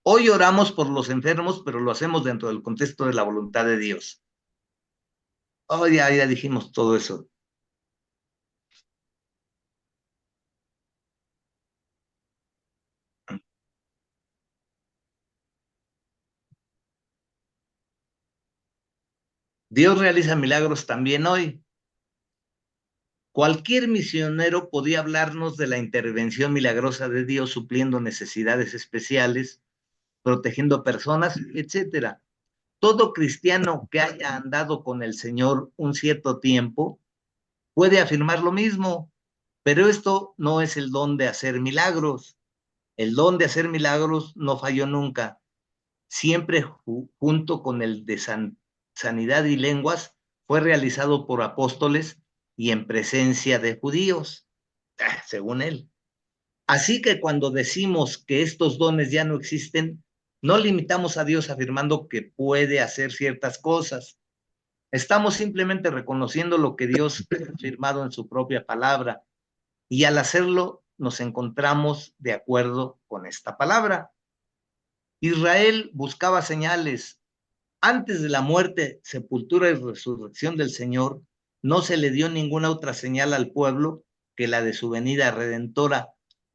hoy oramos por los enfermos, pero lo hacemos dentro del contexto de la voluntad de Dios. Oh, ya dijimos todo eso. Dios realiza milagros también hoy. Cualquier misionero podía hablarnos de la intervención milagrosa de Dios supliendo necesidades especiales, protegiendo personas, etcétera. Todo cristiano que haya andado con el Señor un cierto tiempo puede afirmar lo mismo, pero esto no es el don de hacer milagros. El don de hacer milagros no falló nunca. Siempre junto con el de sanidad y lenguas, fue realizado por apóstoles y en presencia de judíos, según él. Así que cuando decimos que estos dones ya no existen, no limitamos a Dios afirmando que puede hacer ciertas cosas. Estamos simplemente reconociendo lo que Dios ha afirmado en su propia palabra, y al hacerlo nos encontramos de acuerdo con esta palabra. Israel buscaba señales. Antes de la muerte, sepultura y resurrección del Señor, no se le dio ninguna otra señal al pueblo que la de su venida redentora.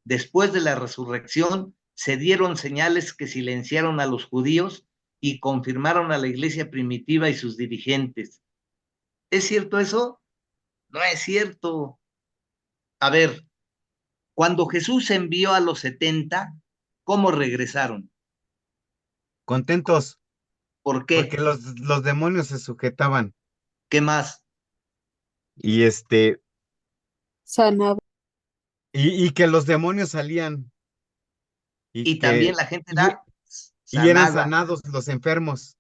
Después de la resurrección, se dieron señales que silenciaron a los judíos y confirmaron a la iglesia primitiva y sus dirigentes. ¿Es cierto eso? No es cierto. A ver, cuando Jesús envió a los 70, ¿cómo regresaron? contentos, ¿Por porque qué? los demonios se sujetaban. ¿Qué más? Y Sanaba. y que los demonios salían y Y también que la gente y, era y eran sanada. sanados los enfermos.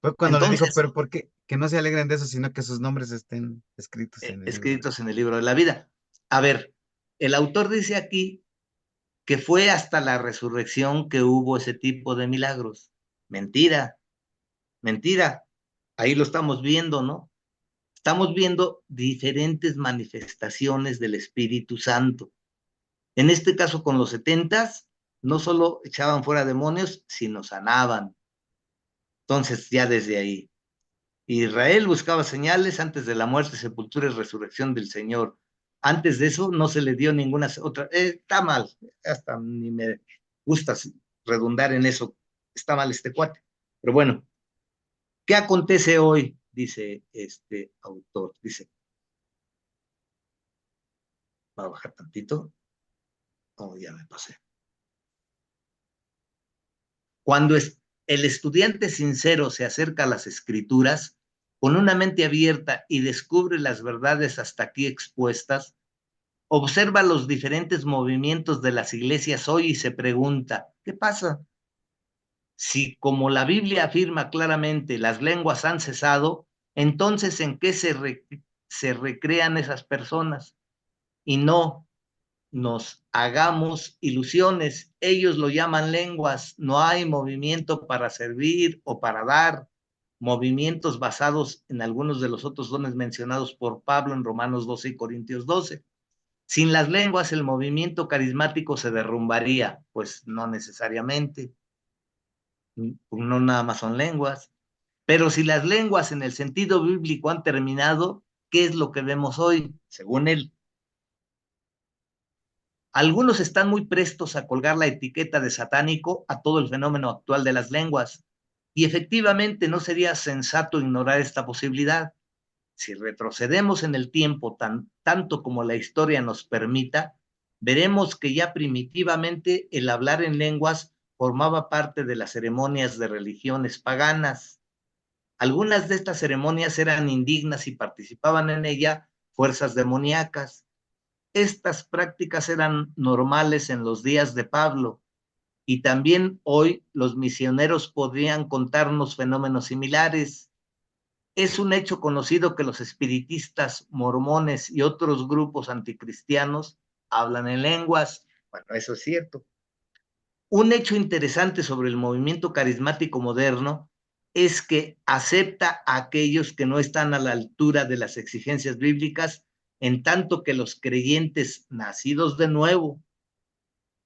Fue cuando le dijo, Entonces, pero ¿por qué? Que no se alegren de eso, sino que sus nombres estén escritos en el libro. escritos en el libro de la vida. A ver, el autor dice aquí que fue hasta la resurrección que hubo ese tipo de milagros. Mentira, mentira. Ahí lo estamos viendo, ¿no? Estamos viendo diferentes manifestaciones del Espíritu Santo. En este caso, con los 70, no solo echaban fuera demonios, sino sanaban. Entonces, ya desde ahí. Israel buscaba señales antes de la muerte, sepultura y resurrección del Señor. Antes de eso no se le dio ninguna otra. Está mal, hasta ni me gusta redundar en eso. Está mal este cuate. Pero bueno, ¿qué acontece hoy? Dice este autor. Dice, va a bajar tantito. Oh, ya me pasé. Cuando el estudiante sincero se acerca a las escrituras con una mente abierta y descubre las verdades hasta aquí expuestas, observa los diferentes movimientos de las iglesias hoy y se pregunta, ¿qué pasa? Si, como la Biblia afirma claramente, las lenguas han cesado, entonces ¿en qué se recrean esas personas? Y no nos hagamos ilusiones. Ellos lo llaman lenguas. No hay movimiento para servir o para dar. Movimientos basados en algunos de los otros dones mencionados por Pablo en Romanos 12 y Corintios 12. Sin las lenguas el movimiento carismático se derrumbaría, pues no necesariamente, no nada más son lenguas. Pero si las lenguas en el sentido bíblico han terminado, ¿qué es lo que vemos hoy? Según él, algunos están muy prestos a colgar la etiqueta de satánico a todo el fenómeno actual de las lenguas, y efectivamente no sería sensato ignorar esta posibilidad. Si retrocedemos en el tiempo tanto como la historia nos permita, veremos que ya primitivamente el hablar en lenguas formaba parte de las ceremonias de religiones paganas. Algunas de estas ceremonias eran indignas y participaban en ella fuerzas demoníacas. Estas prácticas eran normales en los días de Pablo, y también hoy los misioneros podrían contarnos fenómenos similares. Es un hecho conocido que los espiritistas, mormones y otros grupos anticristianos hablan en lenguas. Bueno, eso es cierto. Un hecho interesante sobre el movimiento carismático moderno es que acepta a aquellos que no están a la altura de las exigencias bíblicas, en tanto que los creyentes nacidos de nuevo,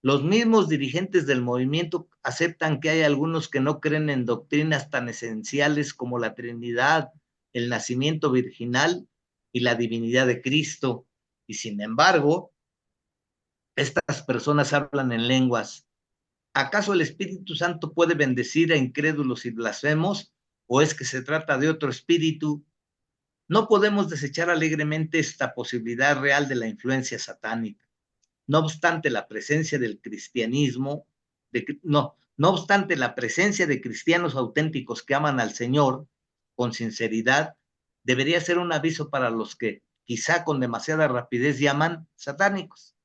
los mismos dirigentes del movimiento aceptan que hay algunos que no creen en doctrinas tan esenciales como la Trinidad, el nacimiento virginal y la divinidad de Cristo. Y sin embargo, estas personas hablan en lenguas. ¿Acaso el Espíritu Santo puede bendecir a incrédulos y blasfemos? ¿O es que se trata de otro espíritu? No podemos desechar alegremente esta posibilidad real de la influencia satánica. No obstante la presencia del cristianismo, no obstante la presencia de cristianos auténticos que aman al Señor con sinceridad, debería ser un aviso para los que quizá con demasiada rapidez llaman satánicos.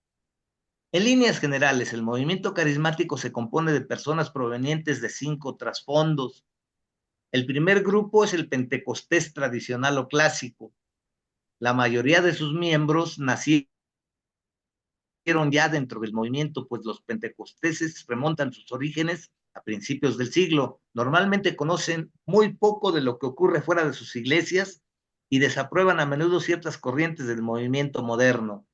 En líneas generales, el movimiento carismático se compone de personas provenientes de 5 trasfondos. El primer grupo es el pentecostés tradicional o clásico. La mayoría de sus miembros nacieron ya dentro del movimiento, pues los pentecosteses remontan sus orígenes a principios del siglo. Normalmente conocen muy poco de lo que ocurre fuera de sus iglesias y desaprueban a menudo ciertas corrientes del movimiento moderno.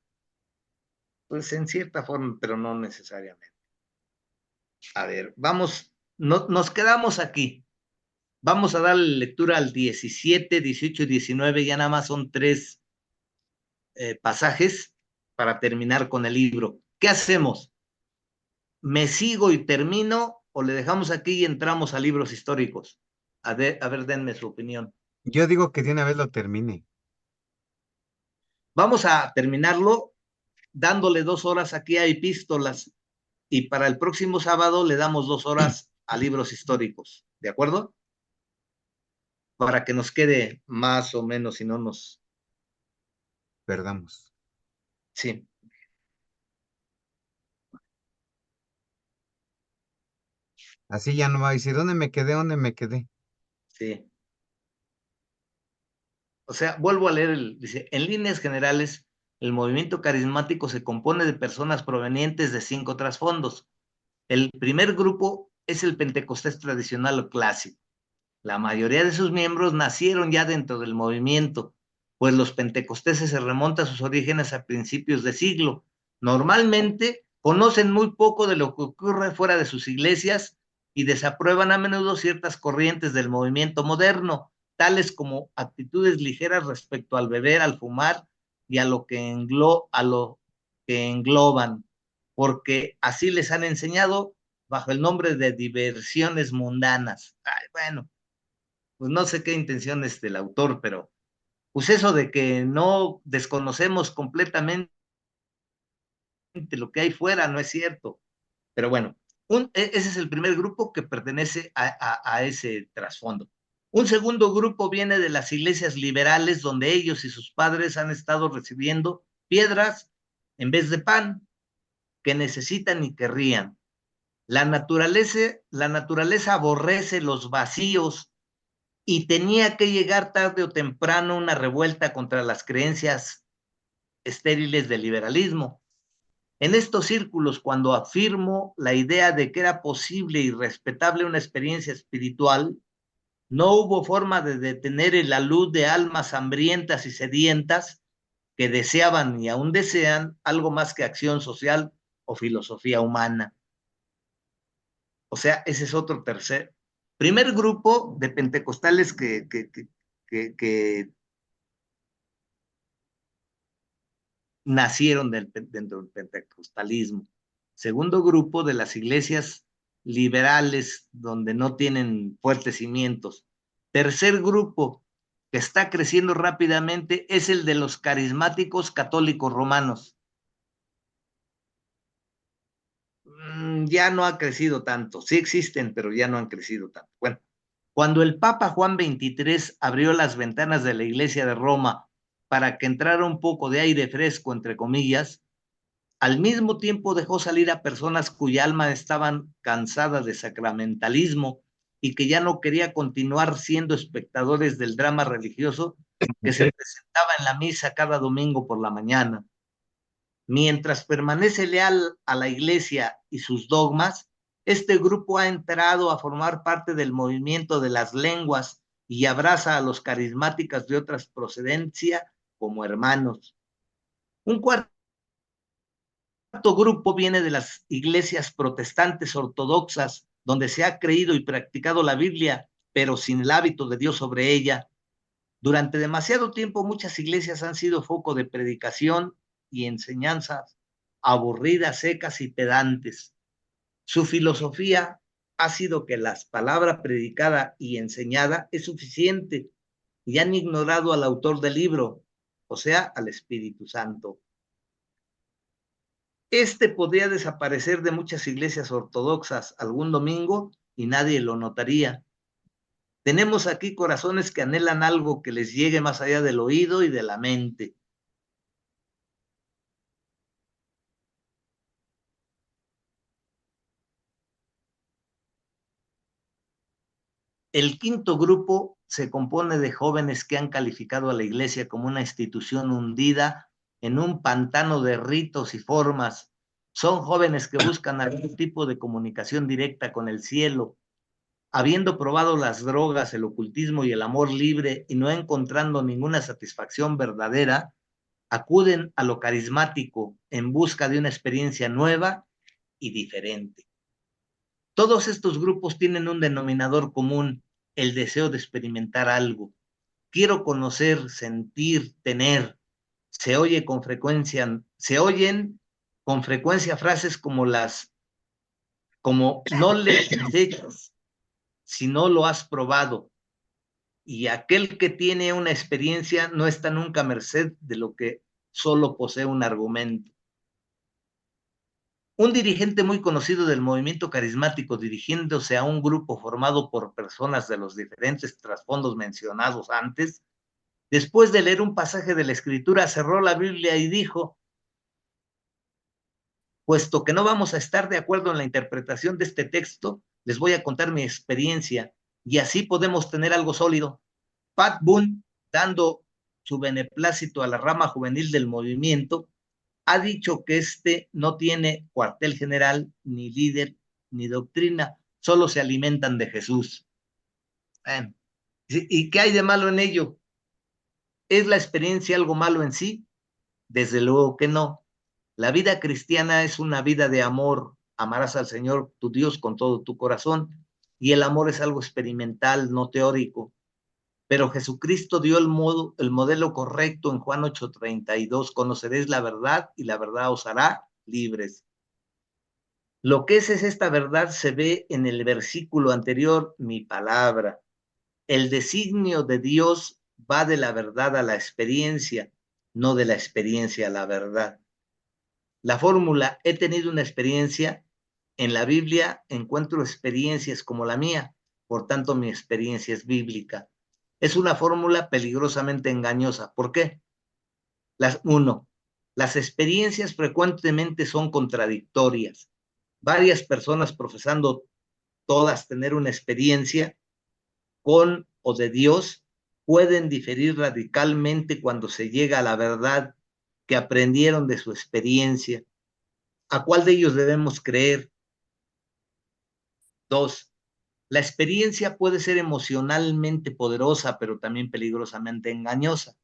Pues en cierta forma, pero no necesariamente. A ver, vamos, nos quedamos aquí. Vamos a darle lectura al 17, 18 y 19, ya nada más son 3 pasajes para terminar con el libro. ¿Qué hacemos? ¿Me sigo y termino o le dejamos aquí y entramos a libros históricos? A ver, denme su opinión. Yo digo que de una vez lo termine. Vamos a terminarlo dándole 2 horas aquí a epístolas, y para el próximo sábado le damos 2 horas a libros históricos, ¿de acuerdo? Para que nos quede más o menos y no nos... Perdamos. Sí. Así ya no va a decir, ¿dónde me quedé? ¿Dónde me quedé? Sí. O sea, vuelvo a leer, dice, en líneas generales, el movimiento carismático se compone de personas provenientes de 5 trasfondos. El primer grupo es el Pentecostés tradicional o clásico. La mayoría de sus miembros nacieron ya dentro del movimiento, pues los pentecosteses se remontan sus orígenes a principios de siglo. Normalmente conocen muy poco de lo que ocurre fuera de sus iglesias y desaprueban a menudo ciertas corrientes del movimiento moderno, tales como actitudes ligeras respecto al beber, al fumar y a lo que engloban, porque así les han enseñado bajo el nombre de diversiones mundanas. Ay, bueno, pues no sé qué intención es del autor, pero pues eso de que no desconocemos completamente lo que hay fuera no es cierto. Pero bueno, ese es el primer grupo que pertenece a ese trasfondo. Un segundo grupo viene de las iglesias liberales, donde ellos y sus padres han estado recibiendo piedras en vez de pan, que necesitan y querrían. La naturaleza aborrece los vacíos y tenía que llegar tarde o temprano una revuelta contra las creencias estériles del liberalismo. En estos círculos, cuando afirmo la idea de que era posible y respetable una experiencia espiritual, no hubo forma de detener la luz de almas hambrientas y sedientas que deseaban y aún desean algo más que acción social o filosofía humana. O sea, ese es otro primer grupo de pentecostales que nacieron dentro del pentecostalismo. Segundo grupo de las iglesias liberales, donde no tienen fuertes cimientos. Tercer grupo que está creciendo rápidamente es el de los carismáticos católicos romanos. Ya no ha crecido tanto, sí existen, pero ya no han crecido tanto. Bueno, cuando el Papa Juan XXIII abrió las ventanas de la iglesia de Roma para que entrara un poco de aire fresco, entre comillas, al mismo tiempo dejó salir a personas cuya alma estaban cansadas de sacramentalismo y que ya no quería continuar siendo espectadores del drama religioso que se presentaba en la misa cada domingo por la mañana. Mientras permanece leal a la iglesia y sus dogmas, este grupo ha entrado a formar parte del movimiento de las lenguas y abraza a los carismáticos de otras procedencias como hermanos. Un cuarto grupo viene de las iglesias protestantes ortodoxas, donde se ha creído y practicado la Biblia, pero sin el hábito de Dios sobre ella. Durante demasiado tiempo, muchas iglesias han sido foco de predicación y enseñanzas aburridas, secas y pedantes. Su filosofía ha sido que la palabra predicada y enseñada es suficiente y han ignorado al autor del libro, o sea, al Espíritu Santo. Este podría desaparecer de muchas iglesias ortodoxas algún domingo y nadie lo notaría. Tenemos aquí corazones que anhelan algo que les llegue más allá del oído y de la mente. El quinto grupo se compone de jóvenes que han calificado a la iglesia como una institución hundida en un pantano de ritos y formas. Son jóvenes que buscan algún tipo de comunicación directa con el cielo, habiendo probado las drogas, el ocultismo y el amor libre y no encontrando ninguna satisfacción verdadera, acuden a lo carismático en busca de una experiencia nueva y diferente. Todos estos grupos tienen un denominador común, el deseo de experimentar algo. Quiero conocer, sentir, tener. Se oyen con frecuencia frases como no le desechas si no lo has probado. Y aquel que tiene una experiencia no está nunca a merced de lo que solo posee un argumento. Un dirigente muy conocido del movimiento carismático, dirigiéndose a un grupo formado por personas de los diferentes trasfondos mencionados antes, después de leer un pasaje de la Escritura, cerró la Biblia y dijo: puesto que no vamos a estar de acuerdo en la interpretación de este texto, les voy a contar mi experiencia y así podemos tener algo sólido. Pat Boone, dando su beneplácito a la rama juvenil del movimiento, ha dicho que este no tiene cuartel general, ni líder, ni doctrina, solo se alimentan de Jesús. ¿Y qué hay de malo en ello? ¿Es la experiencia algo malo en sí? Desde luego que no. La vida cristiana es una vida de amor. Amarás al Señor tu Dios con todo tu corazón, y el amor es algo experimental, no teórico. Pero Jesucristo dio el modelo correcto en Juan 8:32: conoceréis la verdad y la verdad os hará libres. Lo que es esta verdad se ve en el versículo anterior: mi palabra. El designio de Dios va de la verdad a la experiencia, no de la experiencia a la verdad. La fórmula he tenido una experiencia, en la Biblia encuentro experiencias como la mía, por tanto mi experiencia es bíblica. Es una fórmula peligrosamente engañosa. ¿Por qué? Uno, las experiencias frecuentemente son contradictorias. Varias personas profesando todas tener una experiencia con o de Dios pueden diferir radicalmente cuando se llega a la verdad que aprendieron de su experiencia. ¿A cuál de ellos debemos creer? Dos, la experiencia puede ser emocionalmente poderosa, pero también peligrosamente engañosa.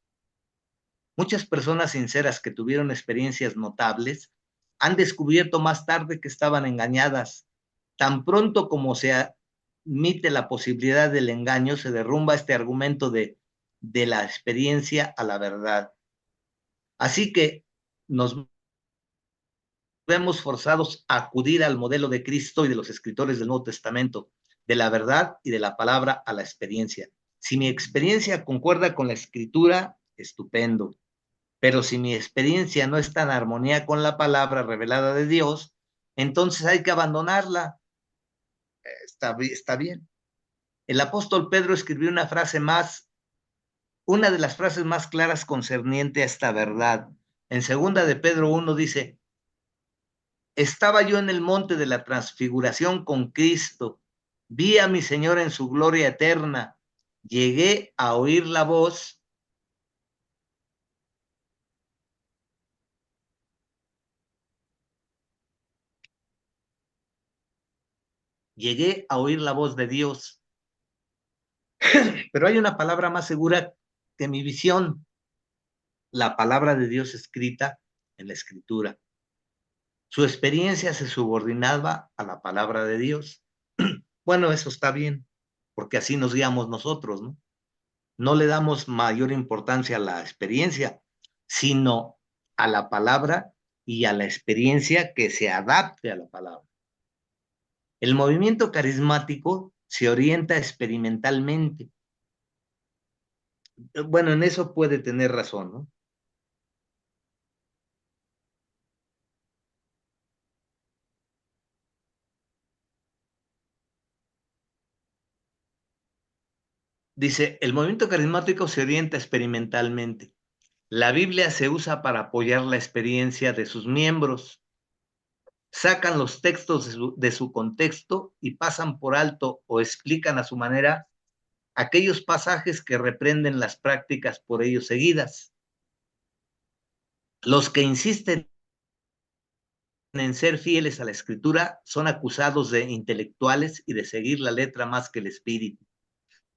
Muchas personas sinceras que tuvieron experiencias notables han descubierto más tarde que estaban engañadas. Tan pronto como se admite la posibilidad del engaño, se derrumba este argumento de la experiencia a la verdad. Así que nos vemos forzados a acudir al modelo de Cristo y de los escritores del Nuevo Testamento, de la verdad y de la palabra a la experiencia. Si mi experiencia concuerda con la Escritura, estupendo. Pero si mi experiencia no está en armonía con la palabra revelada de Dios, entonces hay que abandonarla. Está bien. El apóstol Pedro escribió una de las frases más claras concerniente a esta verdad. En 2 de Pedro 1 dice: estaba yo en el monte de la transfiguración con Cristo, vi a mi Señor en su gloria eterna, llegué a oír la voz de Dios. Pero hay una palabra más segura que mi visión: la palabra de Dios escrita en la Escritura. Su experiencia se subordinaba a la palabra de Dios. Bueno, eso está bien, porque así nos guiamos nosotros, ¿no? No le damos mayor importancia a la experiencia, sino a la palabra y a la experiencia que se adapte a la palabra. El movimiento carismático se orienta experimentalmente. Bueno, en eso puede tener razón, ¿no? Dice, el movimiento carismático se orienta experimentalmente. La Biblia se usa para apoyar la experiencia de sus miembros. Sacan los textos de su contexto y pasan por alto o explican a su manera aquellos pasajes que reprenden las prácticas por ellos seguidas. Los que insisten en ser fieles a la Escritura son acusados de intelectuales y de seguir la letra más que el Espíritu.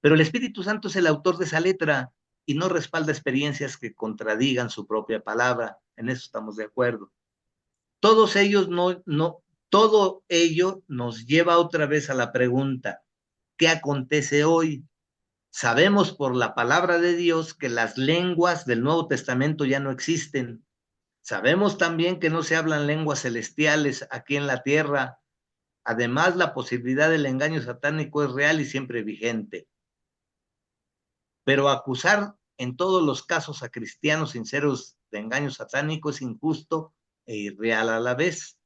Pero el Espíritu Santo es el autor de esa letra y no respalda experiencias que contradigan su propia palabra. En eso estamos de acuerdo. Todos ellos todo ello nos lleva otra vez a la pregunta: ¿qué acontece hoy? Sabemos por la palabra de Dios que las lenguas del Nuevo Testamento ya no existen. Sabemos también que no se hablan lenguas celestiales aquí en la tierra. Además, la posibilidad del engaño satánico es real y siempre vigente. Pero acusar en todos los casos a cristianos sinceros de engaño satánico es injusto e irreal a la vez.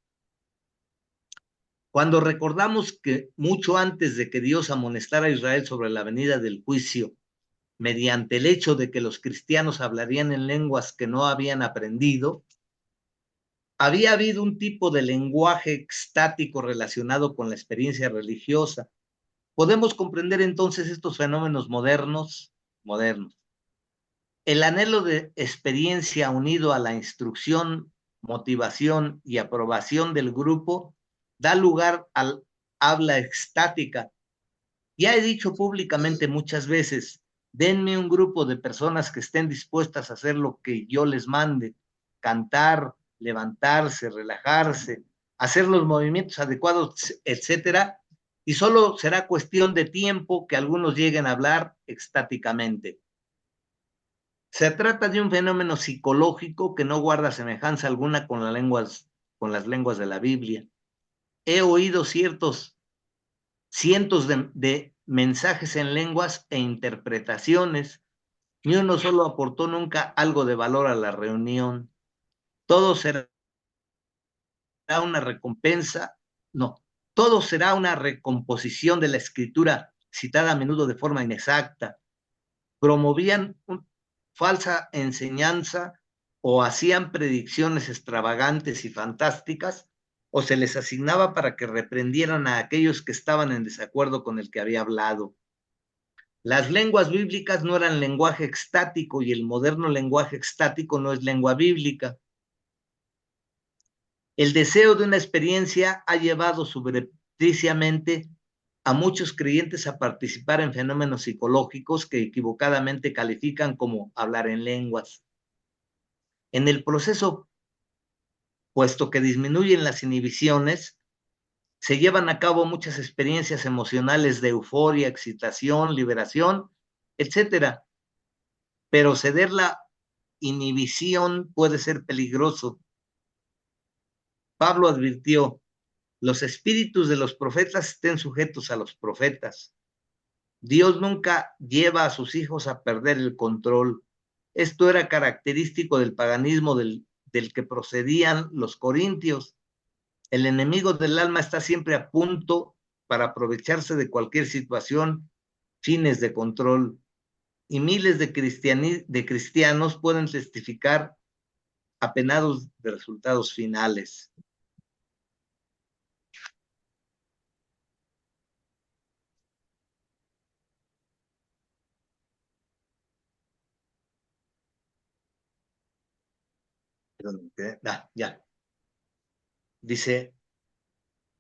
Cuando recordamos que mucho antes de que Dios amonestara a Israel sobre la venida del juicio, mediante el hecho de que los cristianos hablarían en lenguas que no habían aprendido, había habido un tipo de lenguaje extático relacionado con la experiencia religiosa. Podemos comprender entonces estos fenómenos modernos. El anhelo de experiencia unido a la instrucción, motivación y aprobación del grupo da lugar al habla extática. Ya he dicho públicamente muchas veces, denme un grupo de personas que estén dispuestas a hacer lo que yo les mande, cantar, levantarse, relajarse, hacer los movimientos adecuados, etcétera, y solo será cuestión de tiempo que algunos lleguen a hablar extáticamente. Se trata de un fenómeno psicológico que no guarda semejanza alguna con las lenguas de la Biblia. He oído cientos de mensajes en lenguas e interpretaciones. Ni uno solo aportó nunca algo de valor a la reunión. Todo será una recompensa, no, todo será una recomposición de la escritura citada a menudo de forma inexacta. Promovían falsa enseñanza o hacían predicciones extravagantes y fantásticas, o se les asignaba para que reprendieran a aquellos que estaban en desacuerdo con el que había hablado. Las lenguas bíblicas no eran lenguaje extático y el moderno lenguaje extático no es lengua bíblica. El deseo de una experiencia ha llevado subrepticiamente a muchos creyentes a participar en fenómenos psicológicos que equivocadamente califican como hablar en lenguas. En el proceso, puesto que disminuyen las inhibiciones, se llevan a cabo muchas experiencias emocionales de euforia, excitación, liberación, etcétera. Pero ceder la inhibición puede ser peligroso. Pablo advirtió: los espíritus de los profetas estén sujetos a los profetas. Dios nunca lleva a sus hijos a perder el control. Esto era característico del paganismo del que procedían los corintios. El enemigo del alma está siempre a punto para aprovecharse de cualquier situación, fines de control. Y miles de cristianos pueden testificar apenados de resultados finales. Ya. Dice,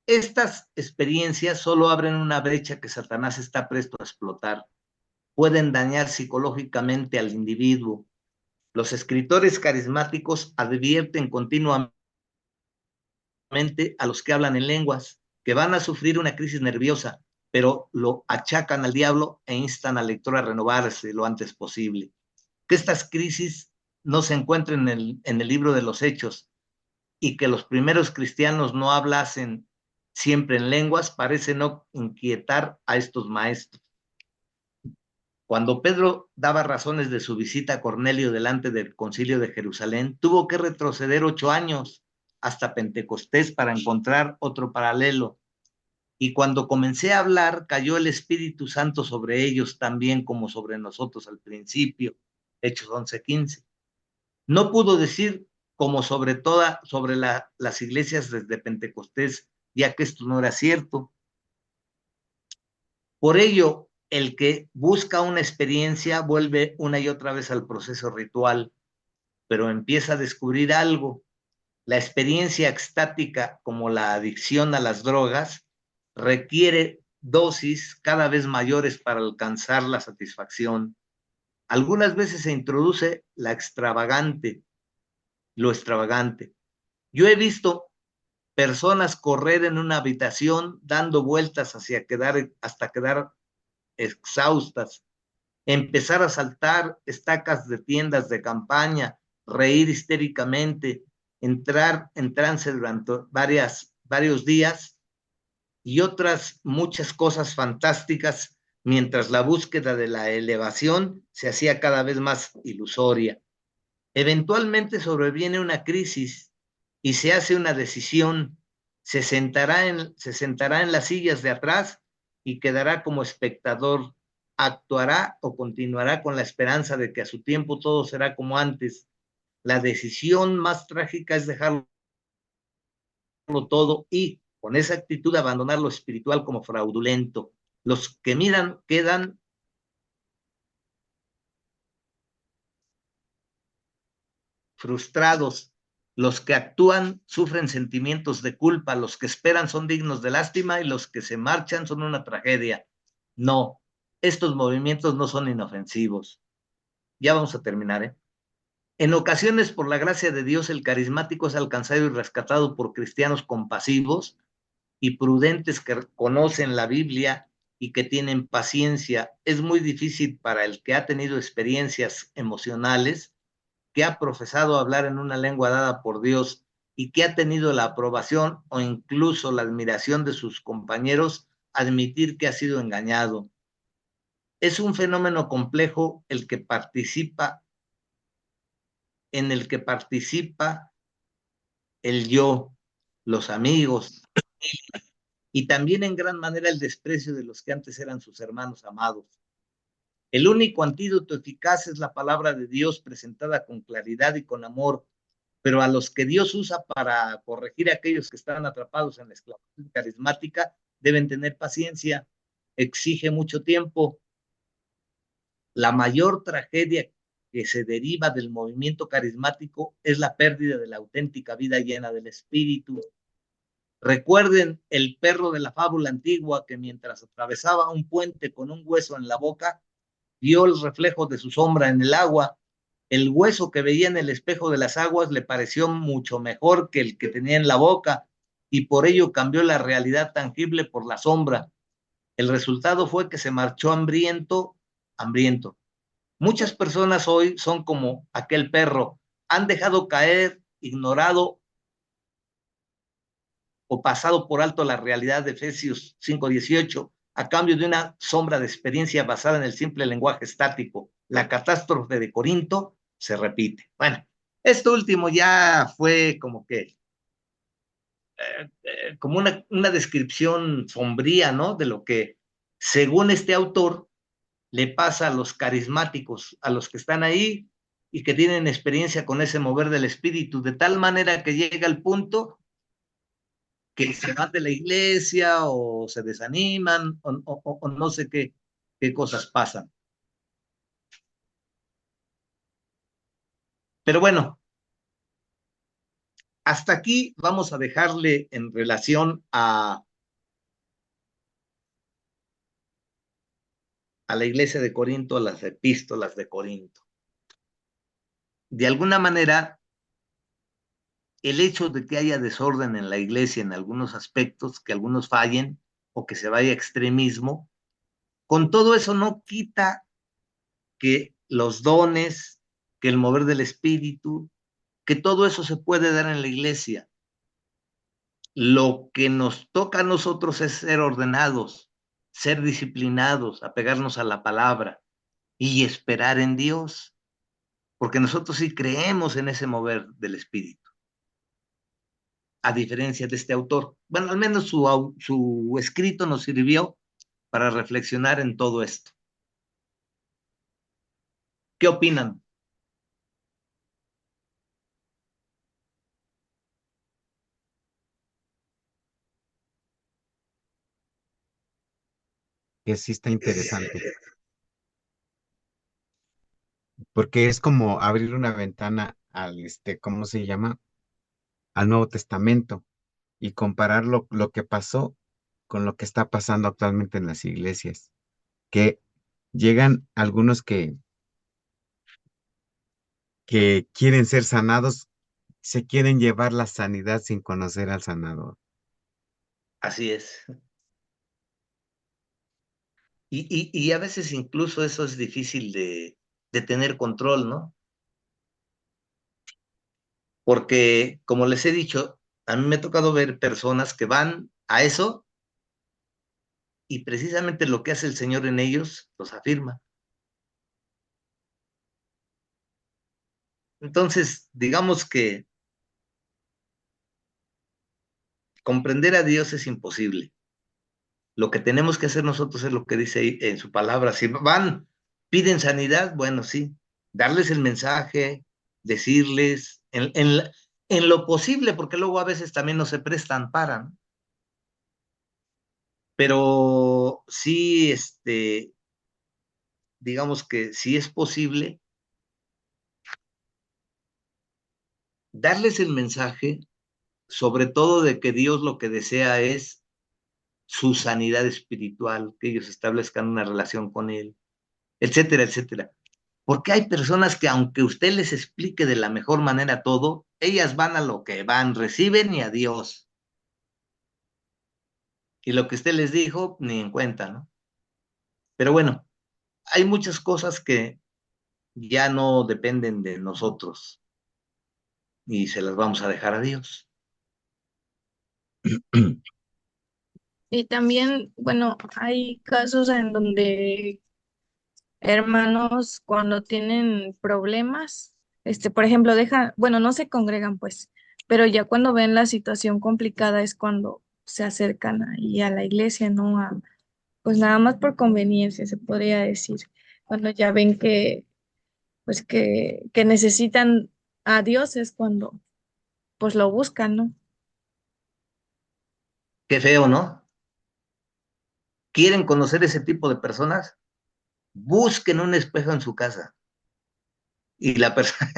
estas experiencias solo abren una brecha que Satanás está presto a explotar. Pueden dañar psicológicamente al individuo. Los escritores carismáticos advierten continuamente a los que hablan en lenguas que van a sufrir una crisis nerviosa, pero lo achacan al diablo e instan al lector a renovarse lo antes posible. Que estas crisis no se encuentren en el libro de los Hechos y que los primeros cristianos no hablasen siempre en lenguas parece no inquietar a estos maestros. Cuando Pedro daba razones de su visita a Cornelio delante del concilio de Jerusalén, tuvo que retroceder 8 años hasta Pentecostés para encontrar otro paralelo. Y cuando comencé a hablar, cayó el Espíritu Santo sobre ellos también como sobre nosotros al principio. Hechos 11:15. No pudo decir como sobre las iglesias desde Pentecostés, ya que esto no era cierto. Por ello, el que busca una experiencia vuelve una y otra vez al proceso ritual, pero empieza a descubrir algo. La experiencia extática, como la adicción a las drogas, requiere dosis cada vez mayores para alcanzar la satisfacción. Algunas veces se introduce lo extravagante. Yo he visto personas correr en una habitación dando vueltas hasta quedar exhaustas, empezar a saltar estacas de tiendas de campaña, reír histéricamente, entrar en trance durante varios días y otras muchas cosas fantásticas, mientras la búsqueda de la elevación se hacía cada vez más ilusoria. Eventualmente sobreviene una crisis y se hace una decisión. se sentará en las sillas de atrás y quedará como espectador. Actuará o continuará con la esperanza de que a su tiempo todo será como antes. La decisión más trágica es dejarlo todo y, con esa actitud, abandonar lo espiritual como fraudulento. Los que miran quedan frustrados. Los que actúan sufren sentimientos de culpa, los que esperan son dignos de lástima y los que se marchan son una tragedia. No, estos movimientos no son inofensivos. Ya vamos a terminar, ¿eh? En ocasiones, por la gracia de Dios, el carismático es alcanzado y rescatado por cristianos compasivos y prudentes que conocen la Biblia y que tienen paciencia. Es muy difícil para el que ha tenido experiencias emocionales, que ha profesado hablar en una lengua dada por Dios y que ha tenido la aprobación o incluso la admiración de sus compañeros, admitir que ha sido engañado. Es un fenómeno complejo en el que participa el yo, los amigos, y también en gran manera el desprecio de los que antes eran sus hermanos amados. El único antídoto eficaz es la palabra de Dios presentada con claridad y con amor, pero a los que Dios usa para corregir a aquellos que están atrapados en la esclavitud carismática deben tener paciencia, exige mucho tiempo. La mayor tragedia que se deriva del movimiento carismático es la pérdida de la auténtica vida llena del Espíritu. Recuerden el perro de la fábula antigua que mientras atravesaba un puente con un hueso en la boca, vio el reflejo de su sombra en el agua. El hueso que veía en el espejo de las aguas le pareció mucho mejor que el que tenía en la boca y por ello cambió la realidad tangible por la sombra. El resultado fue que se marchó hambriento, hambriento. Muchas personas hoy son como aquel perro, han dejado caer, ignorado o pasado por alto la realidad de Efesios 5:18 a cambio de una sombra de experiencia basada en el simple lenguaje estático. La catástrofe de Corinto se repite. Bueno, esto último ya fue como que como una descripción sombría, ¿no? De lo que, según este autor, le pasa a los carismáticos, a los que están ahí y que tienen experiencia con ese mover del espíritu, de tal manera que llega el punto que se van de la iglesia o se desaniman o no sé qué cosas pasan. Pero bueno, hasta aquí vamos a dejarle en relación a la iglesia de Corinto, a las epístolas de Corinto. De alguna manera, el hecho de que haya desorden en la iglesia en algunos aspectos, que algunos fallen o que se vaya a extremismo, con todo eso no quita que los dones, que el mover del espíritu, que todo eso se puede dar en la iglesia. Lo que nos toca a nosotros es ser ordenados, ser disciplinados, apegarnos a la palabra y esperar en Dios, porque nosotros sí creemos en ese mover del espíritu, a diferencia de este autor. Bueno, al menos su escrito nos sirvió para reflexionar en todo esto. ¿Qué opinan? Que sí está interesante, porque es como abrir una ventana al, ¿cómo se llama? Al Nuevo Testamento y comparar lo que pasó con lo que está pasando actualmente en las iglesias, que llegan algunos que quieren ser sanados, se quieren llevar la sanidad sin conocer al sanador. Así es. Y a veces incluso eso es difícil de tener control, ¿no? Porque, como les he dicho, a mí me ha tocado ver personas que van a eso y precisamente lo que hace el Señor en ellos los afirma. Entonces, digamos que comprender a Dios es imposible. Lo que tenemos que hacer nosotros es lo que dice ahí en su palabra. Si van, piden sanidad, bueno, sí, darles el mensaje, decirles, en lo posible, porque luego a veces también no se prestan para, ¿no? Pero sí, digamos que si es posible, darles el mensaje, sobre todo de que Dios lo que desea es su sanidad espiritual, que ellos establezcan una relación con Él, etcétera, etcétera. Porque hay personas que aunque usted les explique de la mejor manera todo, ellas van a lo que van, reciben y adiós. Y lo que usted les dijo, ni en cuenta, ¿no? Pero bueno, hay muchas cosas que ya no dependen de nosotros y se las vamos a dejar a Dios. Y también, bueno, hay casos en donde hermanos cuando tienen problemas, por ejemplo, dejan, bueno, no se congregan pues, pero ya cuando ven la situación complicada es cuando se acercan ahí a la iglesia, ¿no? Pues nada más por conveniencia, se podría decir, cuando ya ven que, pues que necesitan a Dios es cuando, pues lo buscan, ¿no? Qué feo, ¿no? ¿Quieren conocer ese tipo de personas? Busquen un espejo en su casa. Y la persona,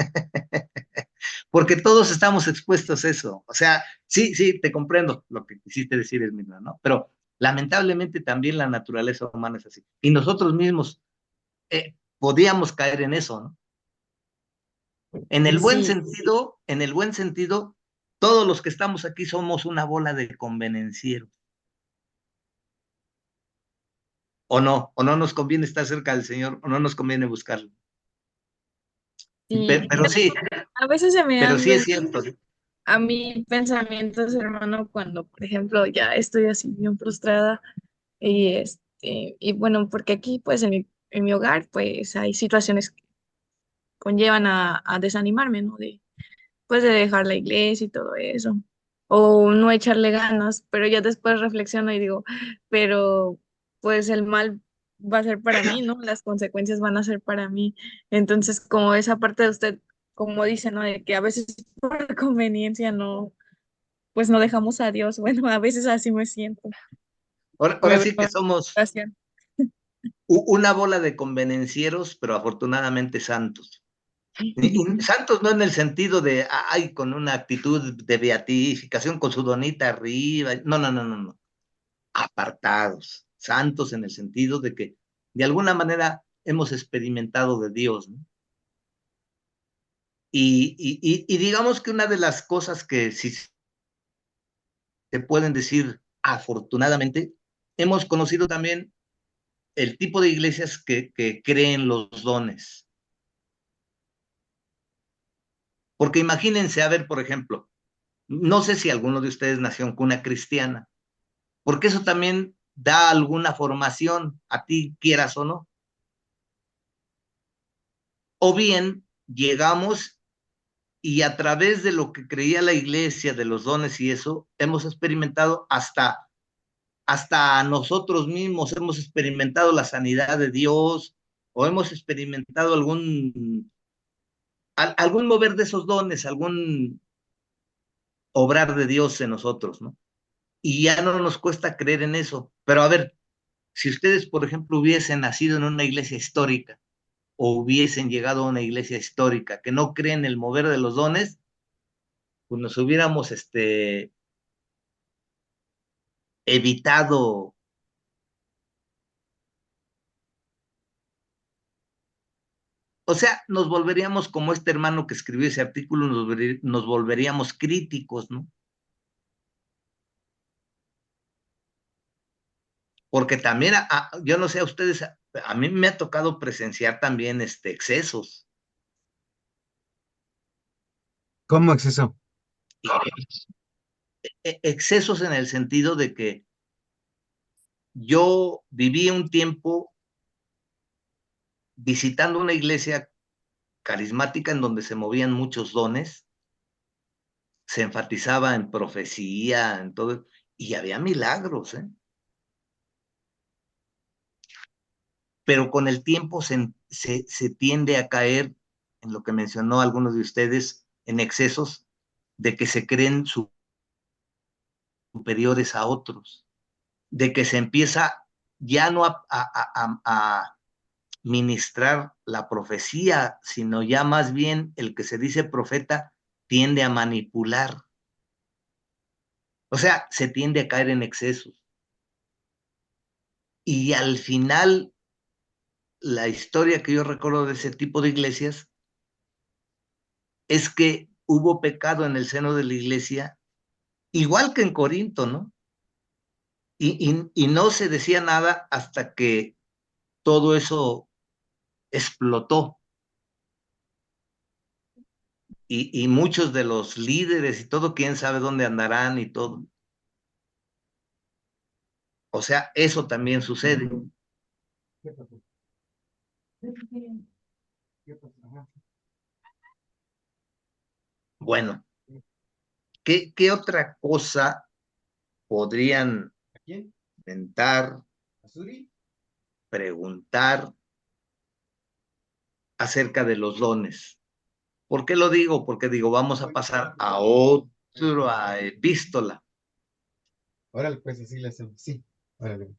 porque todos estamos expuestos a eso. O sea, sí, sí, te comprendo lo que quisiste decir, Esmirna, ¿no? Pero lamentablemente también la naturaleza humana es así. Y nosotros mismos podíamos caer en eso, ¿no? Sí, En el buen sentido, todos los que estamos aquí somos una bola de convenencieros. O no nos conviene estar cerca del Señor, o no nos conviene buscarlo. sí, Pero sí, a veces se me pero han sí es venido cierto. a mí pensamientos, hermano, cuando, por ejemplo, ya estoy así bien frustrada y bueno, porque aquí, pues, en mi hogar, pues, hay situaciones que conllevan a desanimarme, ¿no? Pues, de dejar la iglesia y todo eso, o no echarle ganas, pero ya después reflexiono y digo, pero, pues, el mal va a ser para mí, ¿no? Las consecuencias van a ser para mí. Entonces, como esa parte de usted, como dice, ¿no? De que a veces por conveniencia no pues no dejamos a Dios. Bueno, a veces así me siento. Ahora Me sí que veo somos en situación. una bola de convenencieros, pero afortunadamente santos. Y santos no en el sentido de, ay, con una actitud de beatificación, con su donita arriba. No, no, no, no, no. Apartados. Santos en el sentido de que de alguna manera hemos experimentado de Dios, ¿no? Y digamos que una de las cosas que sí se pueden decir afortunadamente, hemos conocido también el tipo de iglesias que creen los dones. Porque imagínense, a ver, por ejemplo, no sé si alguno de ustedes nació en cuna cristiana, porque eso también da alguna formación a ti, quieras o no. O bien llegamos y a través de lo que creía la iglesia, de los dones y eso, hemos experimentado hasta nosotros mismos, hemos experimentado la sanidad de Dios o hemos experimentado algún mover de esos dones, algún obrar de Dios en nosotros, ¿no? Y ya no nos cuesta creer en eso. Pero a ver, si ustedes, por ejemplo, hubiesen nacido en una iglesia histórica o hubiesen llegado a una iglesia histórica que no cree en el mover de los dones, pues nos hubiéramos evitado, o sea, nos volveríamos como este hermano que escribió ese artículo, nos volveríamos críticos, ¿no? Porque también, yo no sé a ustedes, a mí me ha tocado presenciar también excesos. ¿Cómo es eso? Excesos en el sentido de que yo viví un tiempo visitando una iglesia carismática en donde se movían muchos dones se enfatizaba en profecía, en todo, y había milagros, ¿eh? Pero con el tiempo se tiende a caer en lo que mencionó algunos de ustedes, en excesos, de que se creen superiores a otros, de que se empieza ya no a ministrar la profecía, sino ya más bien el que se dice profeta tiende a manipular. O sea, se tiende a caer en excesos. Y al final, la historia que yo recuerdo de ese tipo de iglesias es que hubo pecado en el seno de la iglesia, igual que en Corinto, ¿no? Y no se decía nada hasta que todo eso explotó. Y muchos de los líderes y todo, quién sabe dónde andarán y todo. O sea, eso también sucede. Bueno, ¿qué otra cosa podrían intentar preguntar acerca de los dones? ¿Por qué lo digo? Porque digo, vamos a pasar a otra epístola. Órale, pues así le hacemos. Sí, órale.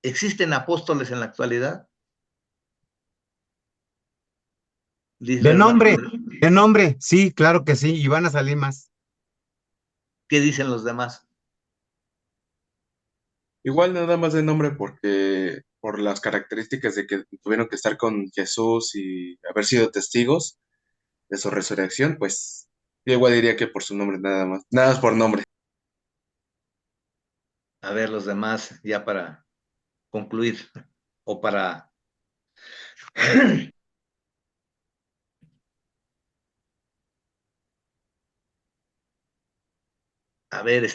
¿Existen apóstoles en la actualidad? Dice el De hermano. nombre, sí, claro que sí, y van a salir más. ¿Qué dicen los demás? Igual nada más de nombre porque por las características de que tuvieron que estar con Jesús y haber sido testigos de su resurrección, pues yo igual diría que por su nombre nada más, nada más por nombre. A ver, los demás, ya para concluir, o para... A ver,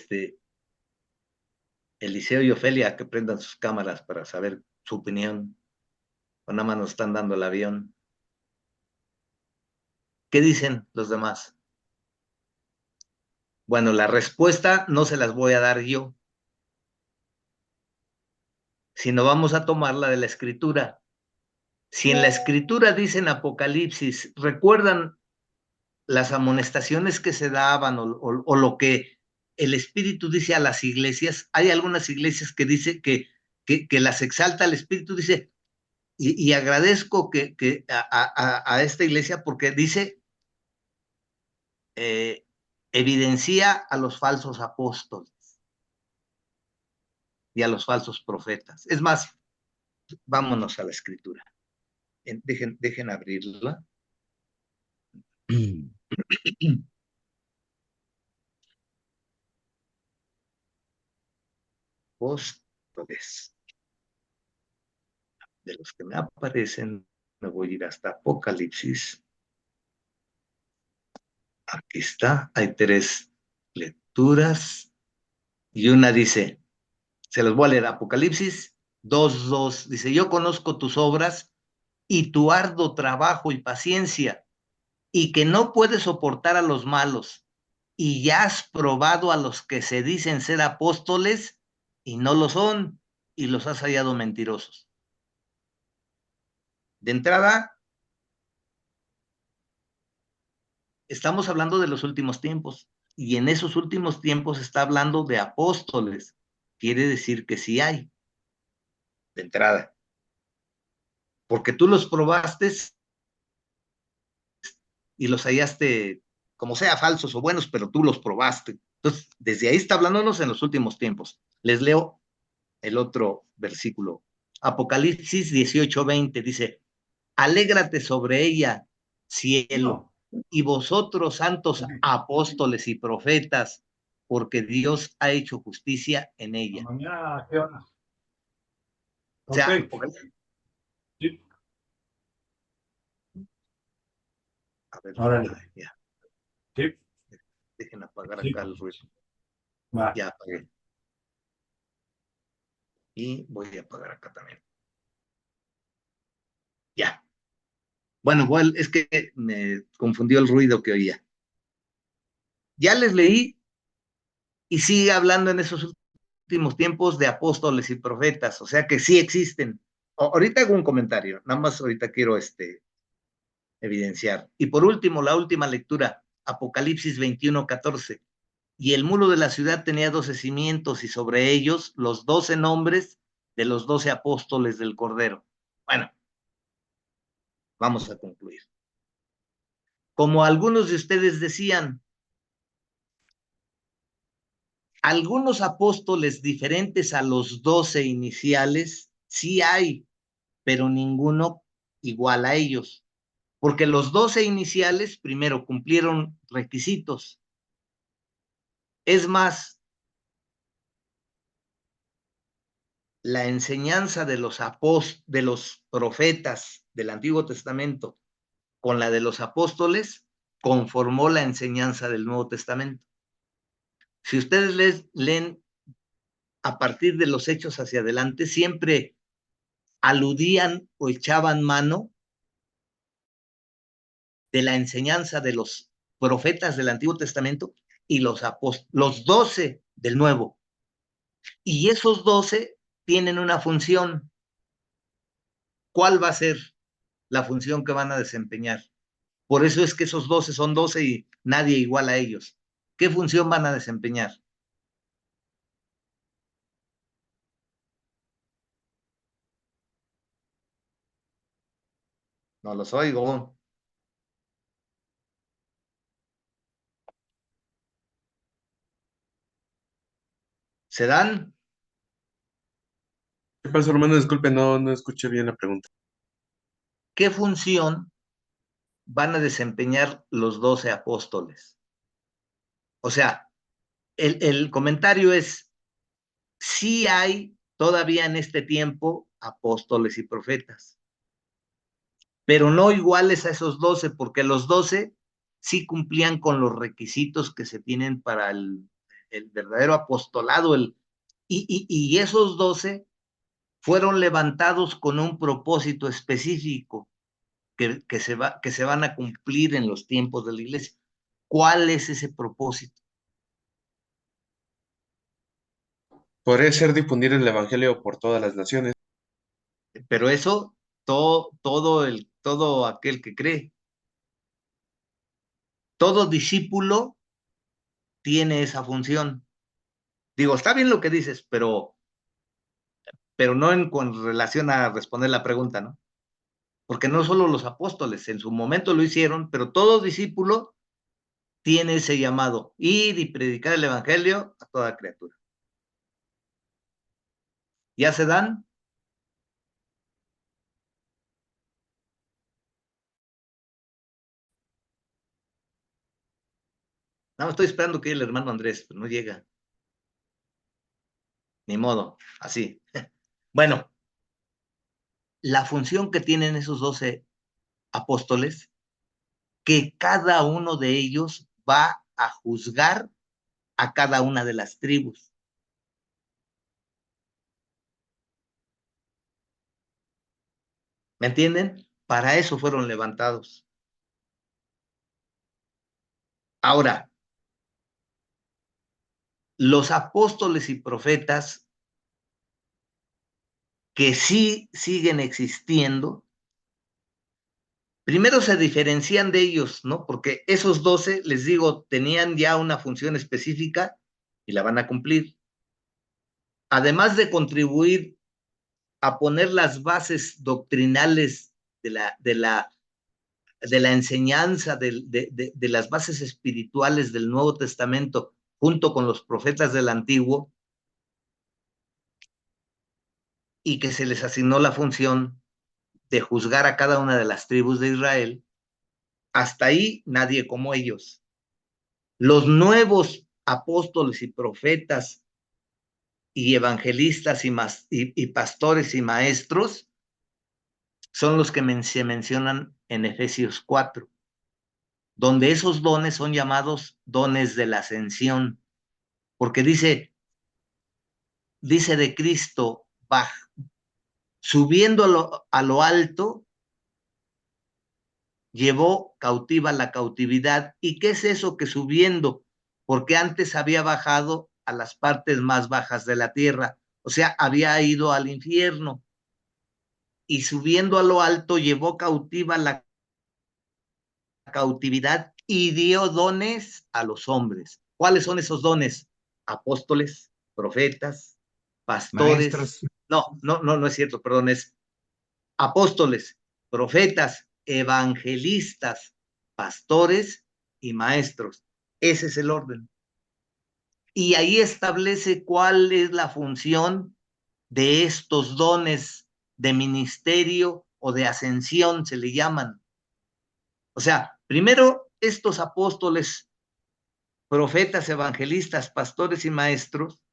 Eliseo y Ofelia, que prendan sus cámaras para saber su opinión. O nada más nos están dando el avión. ¿Qué dicen los demás? Bueno, la respuesta no se las voy a dar yo, sino vamos a tomar la de la escritura. Si en la escritura dicen Apocalipsis, ¿recuerdan las amonestaciones que se daban o lo que el Espíritu dice a las iglesias? Hay algunas iglesias que dice que las exalta el Espíritu, dice, y agradezco que a esta iglesia porque dice, evidencia a los falsos apóstoles y a los falsos profetas. Es más, vámonos a la escritura. Dejen abrirla. Apóstoles. De los que me aparecen, me voy a ir hasta Apocalipsis. Aquí está, hay 3 lecturas y una dice, se los voy a leer, Apocalipsis 2:2, dice, yo conozco tus obras y tu arduo trabajo y paciencia, y que no puedes soportar a los malos, y ya has probado a los que se dicen ser apóstoles y no lo son, y los has hallado mentirosos. De entrada, estamos hablando de los últimos tiempos, y en esos últimos tiempos está hablando de apóstoles. Quiere decir que sí hay, de entrada. Porque tú los probaste y los hallaste, como sea, falsos o buenos, pero tú los probaste. Entonces, desde ahí está hablándonos en los últimos tiempos. Les leo el otro versículo. Apocalipsis 18:20 dice, alégrate sobre ella, cielo, y vosotros, santos apóstoles y profetas, porque Dios ha hecho justicia en ella. Mañana, ¿qué hora? O sea, Ok. Sí. a ver, Órale. ya, Sí. dejen apagar Sí. acá el ruido. Va. Ya apagué. Y voy a apagar acá también. Bueno, es que me confundió el ruido que oía. Ya les leí y sigue hablando en esos últimos tiempos de apóstoles y profetas, o sea que sí existen. Ahorita hago un comentario, nada más ahorita quiero evidenciar. Y por último, la última lectura, Apocalipsis 21:14. Y el muro de la ciudad tenía 12 cimientos y sobre ellos los 12 nombres de los 12 apóstoles del Cordero. Bueno, vamos a concluir. Como algunos de ustedes decían, algunos apóstoles diferentes a los 12 iniciales, sí hay, pero ninguno igual a ellos, porque los 12 iniciales primero cumplieron requisitos. Es más, la enseñanza de de los profetas del Antiguo Testamento con la de los apóstoles conformó la enseñanza del Nuevo Testamento. Si ustedes leen a partir de los hechos hacia adelante, siempre aludían o echaban mano de la enseñanza de los profetas del Antiguo Testamento y los 12 del Nuevo. Y esos 12 tienen una función. ¿Cuál va a ser la función que van a desempeñar? Por eso es que esos 12 son 12 y nadie igual a ellos. ¿Qué función van a desempeñar? No los oigo. ¿Se dan? ¿Qué pasó, hermano? Disculpe, no escuché bien la pregunta. ¿Qué función van a desempeñar los 12 apóstoles? O sea, el comentario es, sí hay todavía en este tiempo apóstoles y profetas, pero no iguales a esos 12, porque los 12 sí cumplían con los requisitos que se tienen para el verdadero apostolado, y esos 12 fueron levantados con un propósito específico que se van a cumplir en los tiempos de la iglesia. ¿Cuál es ese propósito? Podría ser difundir el evangelio por todas las naciones. Pero eso, todo aquel que cree, todo discípulo tiene esa función. Digo, está bien lo que dices, pero no con relación a responder la pregunta, ¿no? Porque no solo los apóstoles, en su momento lo hicieron, pero todo discípulo tiene ese llamado, ir y predicar el evangelio a toda criatura. ¿Ya se dan? No, estoy esperando que llegue el hermano Andrés, pero no llega. Ni modo, así. Bueno, la función que tienen esos 12 apóstoles, que cada uno de ellos va a juzgar a cada una de las tribus. ¿Me entienden? Para eso fueron levantados. Ahora, los apóstoles y profetas que sí siguen existiendo, primero se diferencian de ellos, ¿no? Porque esos 12, les digo, tenían ya una función específica y la van a cumplir. Además de contribuir a poner las bases doctrinales de la enseñanza, de las bases espirituales del Nuevo Testamento, junto con los profetas del Antiguo, y que se les asignó la función de juzgar a cada una de las tribus de Israel, hasta ahí nadie como ellos. Los nuevos apóstoles y profetas y evangelistas y pastores y maestros son los que se mencionan en Efesios 4, donde esos dones son llamados dones de la ascensión, porque dice de Cristo, subiendo a lo alto llevó cautiva la cautividad. ¿Y qué es eso que subiendo? Porque antes había bajado a las partes más bajas de la tierra, o sea, había ido al infierno y subiendo a lo alto llevó cautiva la cautividad y dio dones a los hombres. ¿Cuáles son esos dones? Apóstoles, profetas, pastores. Maestros, No es cierto, perdón, es apóstoles, profetas, evangelistas, pastores y maestros. Ese es el orden. Y ahí establece cuál es la función de estos dones de ministerio o de ascensión, se le llaman. O sea, primero estos apóstoles, profetas, evangelistas, pastores y maestros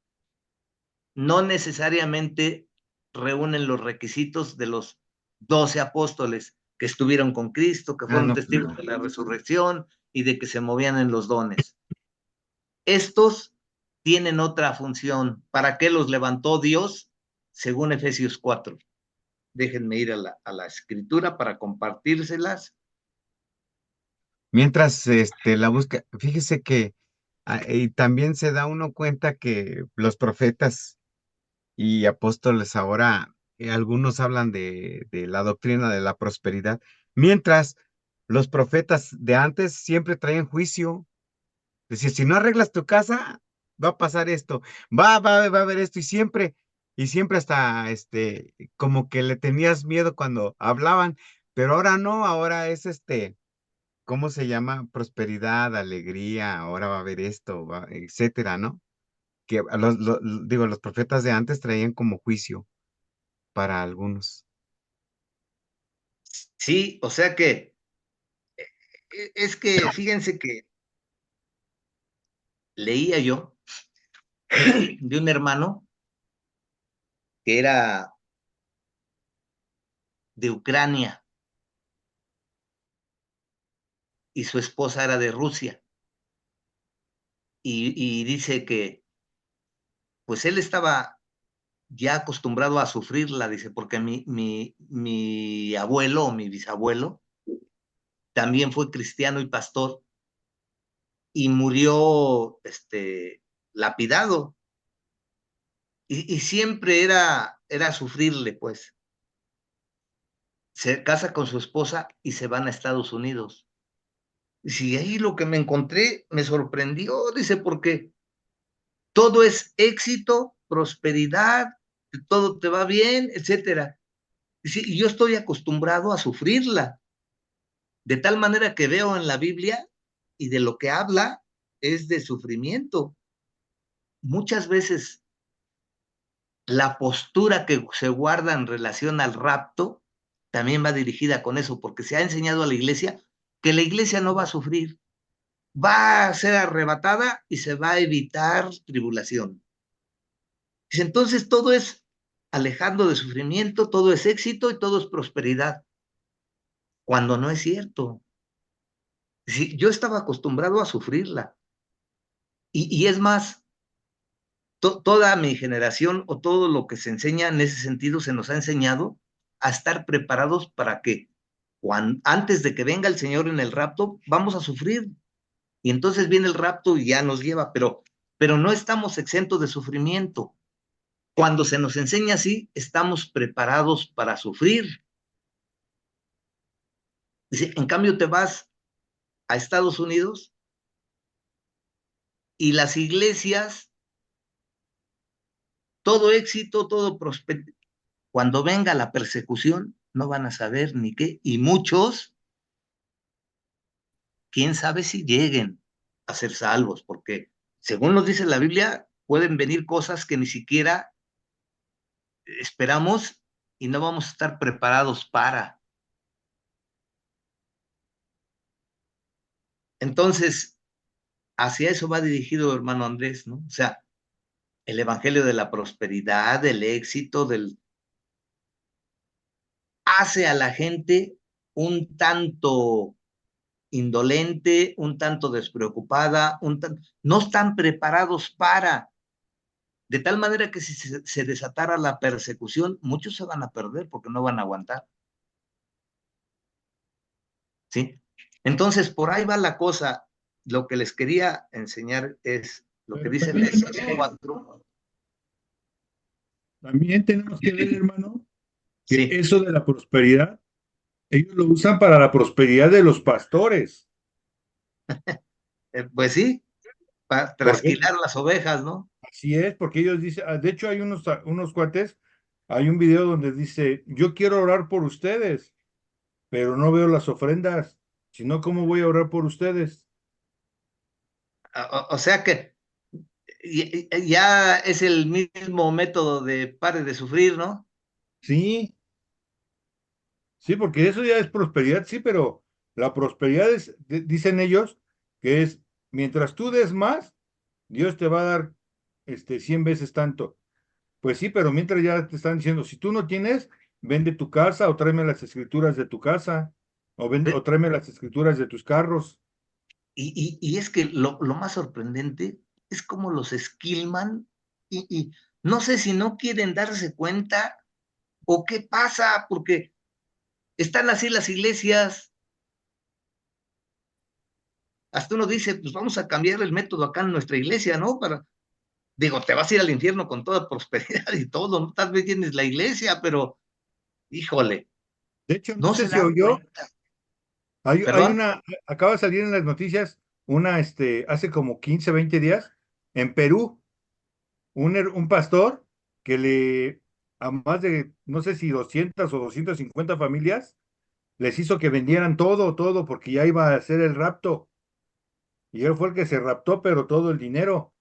no necesariamente reúnen los requisitos de los 12 apóstoles que estuvieron con Cristo, que fueron no, testigos de la resurrección y de que se movían en los dones. Estos tienen otra función. ¿Para qué los levantó Dios? Según Efesios 4. Déjenme ir a la escritura para compartírselas. mientras la busca, fíjese que y también se da uno cuenta que los profetas y apóstoles ahora, algunos hablan de la doctrina de la prosperidad, mientras los profetas de antes siempre traían juicio. Es decir, si no arreglas tu casa, va a pasar esto, va a haber esto, y siempre hasta, como que le tenías miedo cuando hablaban, pero ahora no, ahora es ¿cómo se llama? Prosperidad, alegría, ahora va a haber esto, etcétera, ¿no? Que digo, los profetas de antes traían como juicio para algunos. Sí, o sea que es que fíjense que leía yo de un hermano que era de Ucrania y su esposa era de Rusia. Y dice que, pues él estaba ya acostumbrado a sufrirla, dice, porque mi abuelo o mi bisabuelo también fue cristiano y pastor y murió lapidado. Y siempre era sufrirle, pues. Se casa con su esposa y se van a Estados Unidos. Y si ahí lo que me encontré me sorprendió, dice, porque todo es éxito, prosperidad, todo te va bien, etcétera. Y yo estoy acostumbrado a sufrirla, de tal manera que veo en la Biblia y de lo que habla es de sufrimiento. Muchas veces la postura que se guarda en relación al rapto también va dirigida con eso, porque se ha enseñado a la iglesia que la iglesia no va a sufrir, va a ser arrebatada y se va a evitar tribulación. Entonces todo es alejando de sufrimiento, todo es éxito y todo es prosperidad, cuando no es cierto. Sí, yo estaba acostumbrado a sufrirla. Y es más, toda mi generación o todo lo que se enseña en ese sentido se nos ha enseñado a estar preparados para que antes de que venga el Señor en el rapto, vamos a sufrir. Y entonces viene el rapto y ya nos lleva, pero no estamos exentos de sufrimiento. Cuando se nos enseña así, estamos preparados para sufrir. Dice, en cambio te vas a Estados Unidos y las iglesias, todo éxito, todo prosperidad. Cuando venga la persecución, no van a saber ni qué. Y muchos, quién sabe si lleguen a ser salvos, porque según nos dice la Biblia, pueden venir cosas que ni siquiera esperamos y no vamos a estar preparados para. Entonces, hacia eso va dirigido, hermano Andrés, ¿no? O sea, el evangelio de la prosperidad, del éxito, hace a la gente un tanto indolente, un tanto despreocupada, no están preparados para, de tal manera que si se desatara la persecución, muchos se van a perder porque no van a aguantar. ¿sí? Entonces, por ahí va la cosa. Lo que les quería enseñar es lo que Pero dice el también, Efesios hermano, 4. también tenemos que ver, hermano, que Sí, eso de la prosperidad, ellos lo usan para la prosperidad de los pastores. pues sí, para Porque trasquilar las ovejas, ¿no? así es, porque ellos dicen, de hecho hay unos cuates, hay un video donde dice, yo quiero orar por ustedes, pero no veo las ofrendas, si no, ¿cómo voy a orar por ustedes? O sea que ya es el mismo método de pare de sufrir, ¿no? Sí, sí, porque eso ya es prosperidad, sí, pero la prosperidad es, dicen ellos, que es, mientras tú des más, Dios te va a dar 100 veces tanto. Pues sí, pero mientras ya te están diciendo, si tú no tienes, vende tu casa o tráeme las escrituras de tu casa o tráeme las escrituras de tus carros. Y es que lo más sorprendente es cómo los esquilman y no sé si no quieren darse cuenta o qué pasa, porque están así las iglesias. Hasta uno dice, pues vamos a cambiar el método acá en nuestra iglesia, ¿no? Digo, te vas a ir al infierno con toda prosperidad y todo, ¿no? Tal vez tienes la iglesia, pero híjole, De hecho, no no sé se si dan oyó, cuenta. hay ¿Perdón? una, acaba de salir en las noticias, hace como 15 20 días, en Perú, un pastor que a más de, no sé si 200 o 250 familias, les hizo que vendieran todo, todo, porque ya iba a hacer el rapto. Y él fue el que se raptó, pero todo el dinero.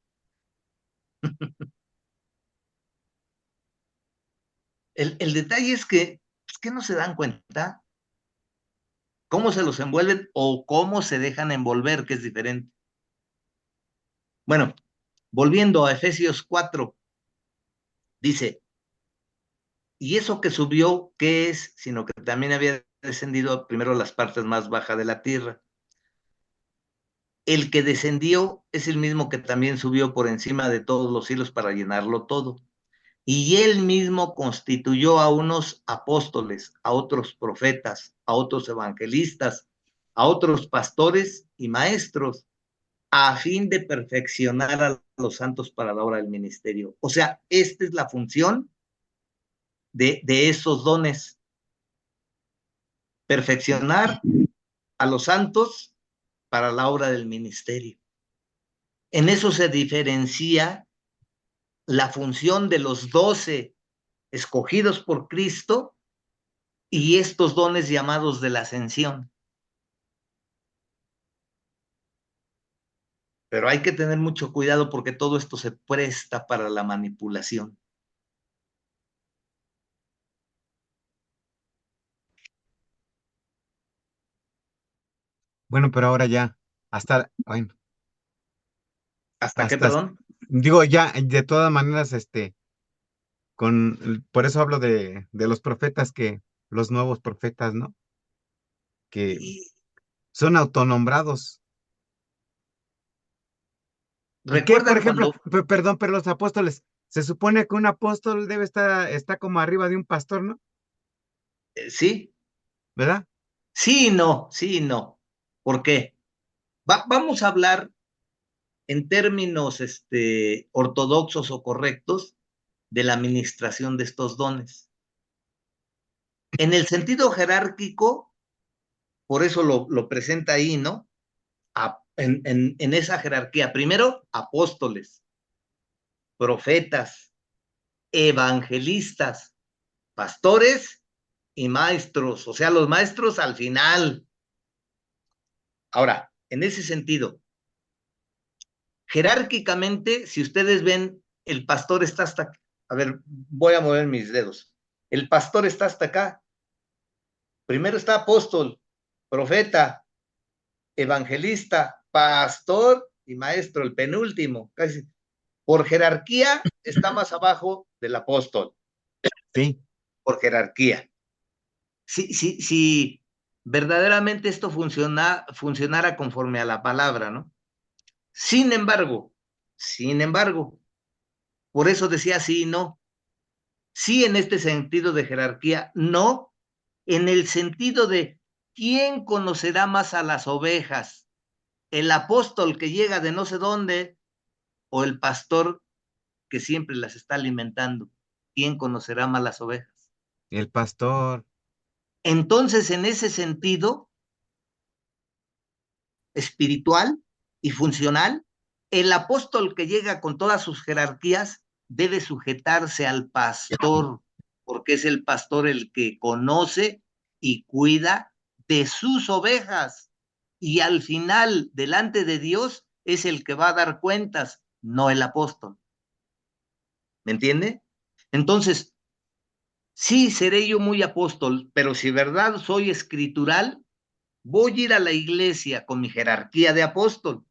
El detalle es que, pues, que no se dan cuenta cómo se los envuelven o cómo se dejan envolver, que es diferente. Bueno, volviendo a Efesios 4, dice, y eso que subió, ¿qué es? Sino que también había descendido primero a las partes más bajas de la tierra. El que descendió es el mismo que también subió por encima de todos los cielos para llenarlo todo. Y él mismo constituyó a unos apóstoles, a otros profetas, a otros evangelistas, a otros pastores y maestros, a fin de perfeccionar a los santos para la obra del ministerio. O sea, esta es la función de esos dones, perfeccionar a los santos para la obra del ministerio. En eso se diferencia la función de los 12 escogidos por Cristo y estos dones llamados de la ascensión. Pero hay que tener mucho cuidado porque todo esto se presta para la manipulación. Bueno, pero ahora ya, bueno, ¿Hasta qué, hasta, perdón? digo ya, de todas maneras, por eso hablo de los profetas los nuevos profetas, ¿no? Que Y son autonombrados. ¿Y qué, por recuerdan ejemplo, cuando, perdón, pero los apóstoles, se supone que un apóstol debe está como arriba de un pastor, ¿no? sí, ¿Verdad? sí y no, sí y no. ¿Por qué? Vamos a hablar en términos ortodoxos o correctos de la administración de estos dones. En el sentido jerárquico, por eso lo presenta ahí, ¿no? En esa jerarquía. Primero, apóstoles, profetas, evangelistas, pastores y maestros. O sea, los maestros al final. Ahora, en ese sentido, jerárquicamente, si ustedes ven, el pastor está hasta, a ver, voy a mover mis dedos. El pastor está hasta acá. Primero está apóstol, profeta, evangelista, pastor y maestro, el penúltimo. Casi. Por jerarquía está más abajo del apóstol, Sí. por jerarquía. Si verdaderamente esto funcionara conforme a la palabra, ¿no? Sin embargo, por eso decía sí y no. Sí en este sentido de jerarquía, no en el sentido de ¿quién conocerá más a las ovejas? ¿El apóstol que llega de no sé dónde o el pastor que siempre las está alimentando? ¿Quién conocerá más las ovejas? El pastor. Entonces, en ese sentido espiritual y funcional, el apóstol que llega con todas sus jerarquías debe sujetarse al pastor, porque es el pastor el que conoce y cuida de sus ovejas. Y al final, delante de Dios, es el que va a dar cuentas, no el apóstol. ¿Me entiende? Entonces, sí, seré yo muy apóstol, pero si verdad soy escritural, voy a ir a la iglesia con mi jerarquía de apóstol,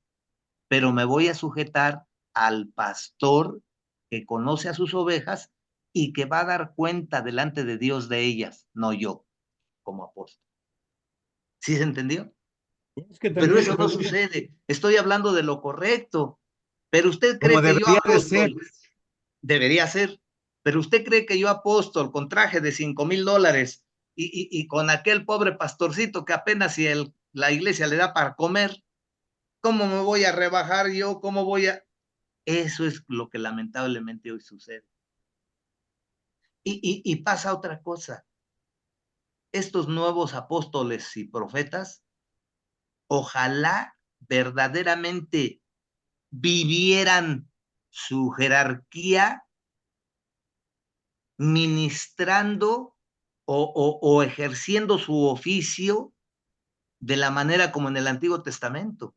pero me voy a sujetar al pastor que conoce a sus ovejas y que va a dar cuenta delante de Dios de ellas, no yo como apóstol. ¿Sí se entendió? Es que Pero también, eso no sucede. Estoy hablando de lo correcto. Pero usted Como cree que yo debería de ser. apóstol, debería ser, pero usted cree que yo apóstol con traje de $5,000 y con aquel pobre pastorcito que apenas si la iglesia le da para comer, ¿cómo me voy a rebajar yo? ¿Cómo voy a...? Eso es lo que lamentablemente hoy sucede. Y pasa otra cosa. Estos nuevos apóstoles y profetas, ojalá verdaderamente vivieran su jerarquía ministrando o ejerciendo su oficio de la manera como en el Antiguo Testamento.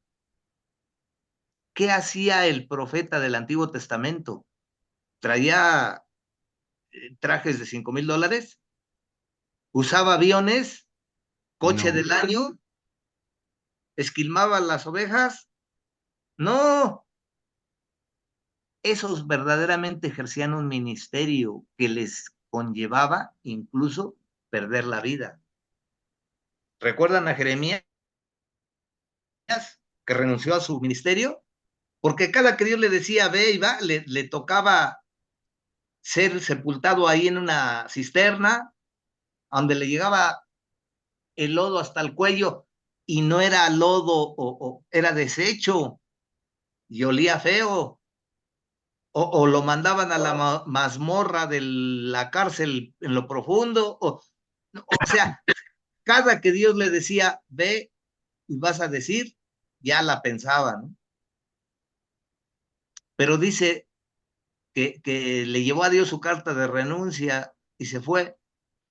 ¿Qué hacía el profeta del Antiguo Testamento? ¿Traía trajes de $5,000? ¿Usaba aviones? ¿Coche No. del año? ¿Esquilmaba las ovejas? No, esos verdaderamente ejercían un ministerio que les conllevaba incluso perder la vida. ¿Recuerdan a Jeremías que renunció a su ministerio? Porque cada que Dios le decía ve y va, le tocaba ser sepultado ahí en una cisterna, donde le llegaba el lodo hasta el cuello, y no era lodo o era desecho, y olía feo, o lo mandaban a la mazmorra de la cárcel en lo profundo, o sea, cada que Dios le decía, ve y vas a decir, ya la pensaba, ¿no? Pero dice que le llevó a Dios su carta de renuncia y se fue,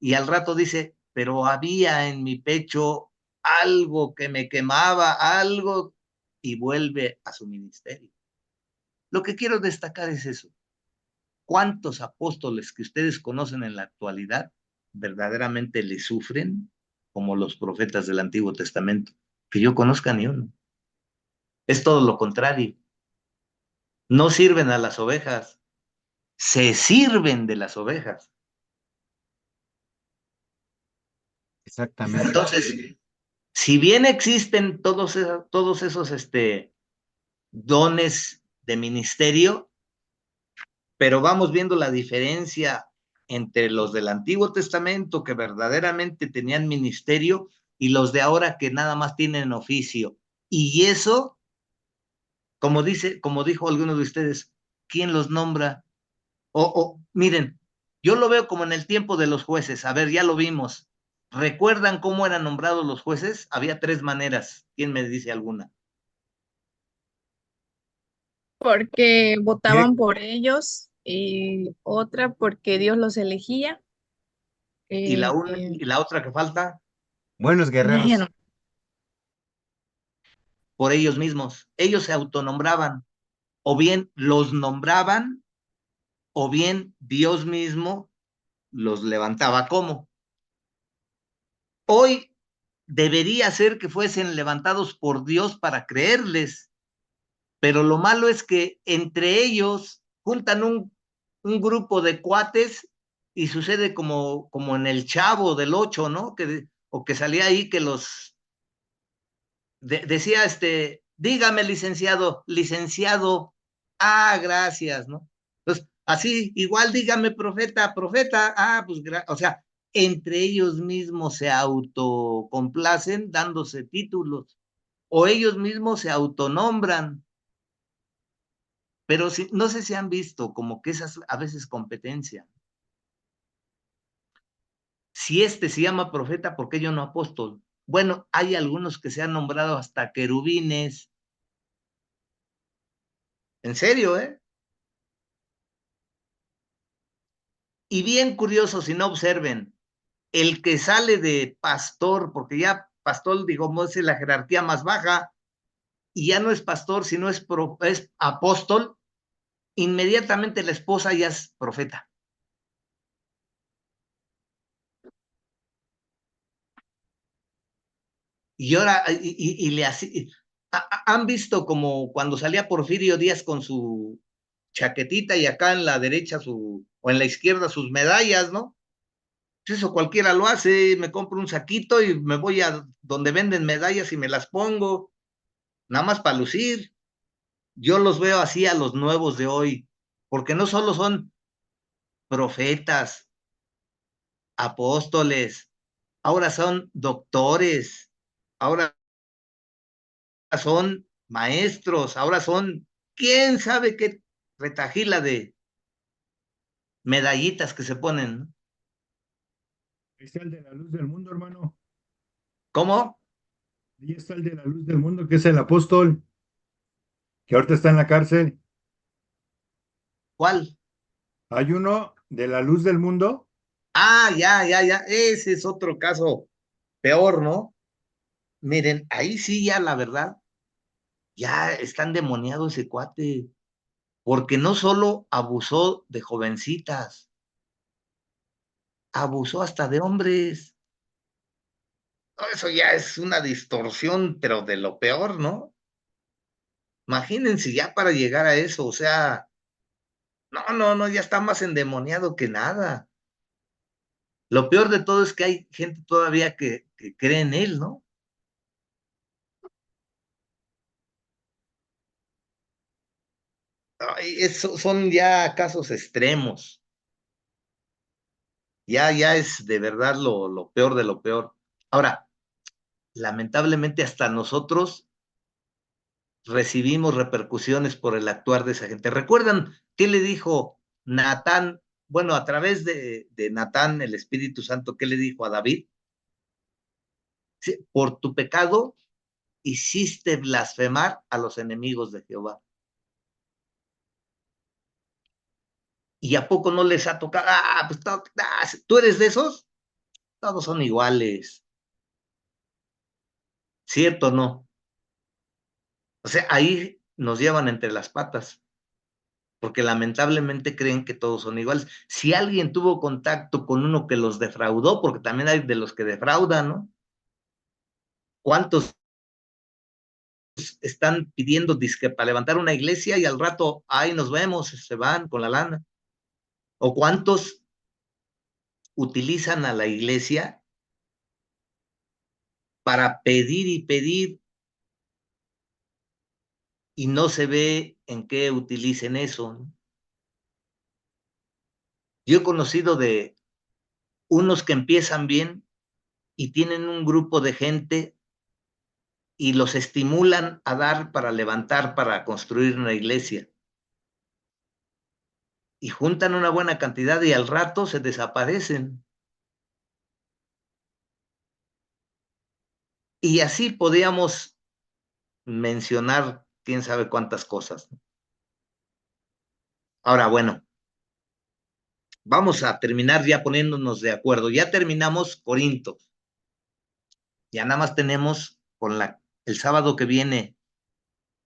y al rato dice, pero había en mi pecho algo que me quemaba, algo, y vuelve a su ministerio. Lo que quiero destacar es eso. ¿Cuántos apóstoles que ustedes conocen en la actualidad verdaderamente le sufren como los profetas del Antiguo Testamento? Que yo conozca ni uno. Es todo lo contrario. No sirven a las ovejas, se sirven de las ovejas. Exactamente. Entonces, si bien existen todos esos dones de ministerio, pero vamos viendo la diferencia entre los del Antiguo Testamento que verdaderamente tenían ministerio y los de ahora que nada más tienen oficio. Y eso, como dijo alguno de ustedes, ¿quién los nombra? Miren, yo lo veo como en el tiempo de los jueces. A ver, ya lo vimos. ¿Recuerdan cómo eran nombrados los jueces? Había 3 maneras. ¿Quién me dice alguna? Porque votaban Direct- por ellos y otra porque Dios los elegía. Y la, eh, una, eh, y la otra que falta, Buenos ya guerreros. no. por ellos mismos. Ellos se autonombraban. O bien los nombraban, o bien Dios mismo los levantaba como. Hoy debería ser que fuesen levantados por Dios para creerles, pero lo malo es que entre ellos juntan un grupo de cuates y sucede como en el Chavo del 8, ¿no? O que salía ahí que decía dígame licenciado, gracias, ¿no? Entonces, así, igual dígame profeta, pues, o sea, entre ellos mismos se autocomplacen dándose títulos, o ellos mismos se autonombran. Pero si, no sé si han visto como que esas a veces competencia. Si este se llama profeta, ¿por qué yo no apóstol? Bueno, hay algunos que se han nombrado hasta querubines. En serio, ¿eh? Y bien curioso, si no observen, el que sale de pastor, porque ya pastor, digamos, es la jerarquía más baja, y ya no es pastor, sino es apóstol, inmediatamente la esposa ya es profeta. Y ahora, y le así, han visto como cuando salía Porfirio Díaz con su chaquetita y acá en la derecha o en la izquierda sus medallas, ¿no? Pues eso cualquiera lo hace, me compro un saquito y me voy a donde venden medallas y me las pongo, nada más para lucir. Yo los veo así a los nuevos de hoy, porque no solo son profetas, apóstoles, ahora son doctores, ahora son maestros, ahora son, quién sabe qué retajila de medallitas que se ponen, ¿no? Ahí está el de la luz del mundo, hermano. ¿Cómo? Ahí está el de la luz del mundo, que es el apóstol, que ahorita está en la cárcel. ¿Cuál? Hay uno de la luz del mundo. Ah, ya, ese es otro caso peor, ¿no? Miren, ahí sí ya la verdad, ya está endemoniado ese cuate, porque no solo abusó de jovencitas, abusó hasta de hombres. No, eso ya es una distorsión, pero de lo peor, ¿no? Imagínense ya para llegar a eso, o sea, no, ya está más endemoniado que nada. Lo peor de todo es que hay gente todavía que cree en él, ¿no? Ay, son ya casos extremos. Ya es de verdad lo peor de lo peor. Ahora, lamentablemente hasta nosotros recibimos repercusiones por el actuar de esa gente. ¿Recuerdan qué le dijo Natán? Bueno, a través de Natán, el Espíritu Santo, ¿qué le dijo a David? Sí, por tu pecado hiciste blasfemar a los enemigos de Jehová. ¿Y a poco no les ha tocado? Pues ¿tú eres de esos? Todos son iguales. ¿Cierto o no? O sea, ahí nos llevan entre las patas, porque lamentablemente creen que todos son iguales. Si alguien tuvo contacto con uno que los defraudó, porque también hay de los que defraudan, ¿no? ¿Cuántos están pidiendo disque para levantar una iglesia y al rato, ahí nos vemos, se van con la lana? ¿O cuántos utilizan a la iglesia para pedir y pedir y no se ve en qué utilicen eso, ¿no? Yo he conocido de unos que empiezan bien y tienen un grupo de gente y los estimulan a dar para levantar, para construir una iglesia. Y juntan una buena cantidad y al rato se desaparecen. Y así podíamos mencionar quién sabe cuántas cosas. Ahora, bueno, vamos a terminar ya poniéndonos de acuerdo. Ya terminamos Corinto. Ya nada más tenemos con el sábado que viene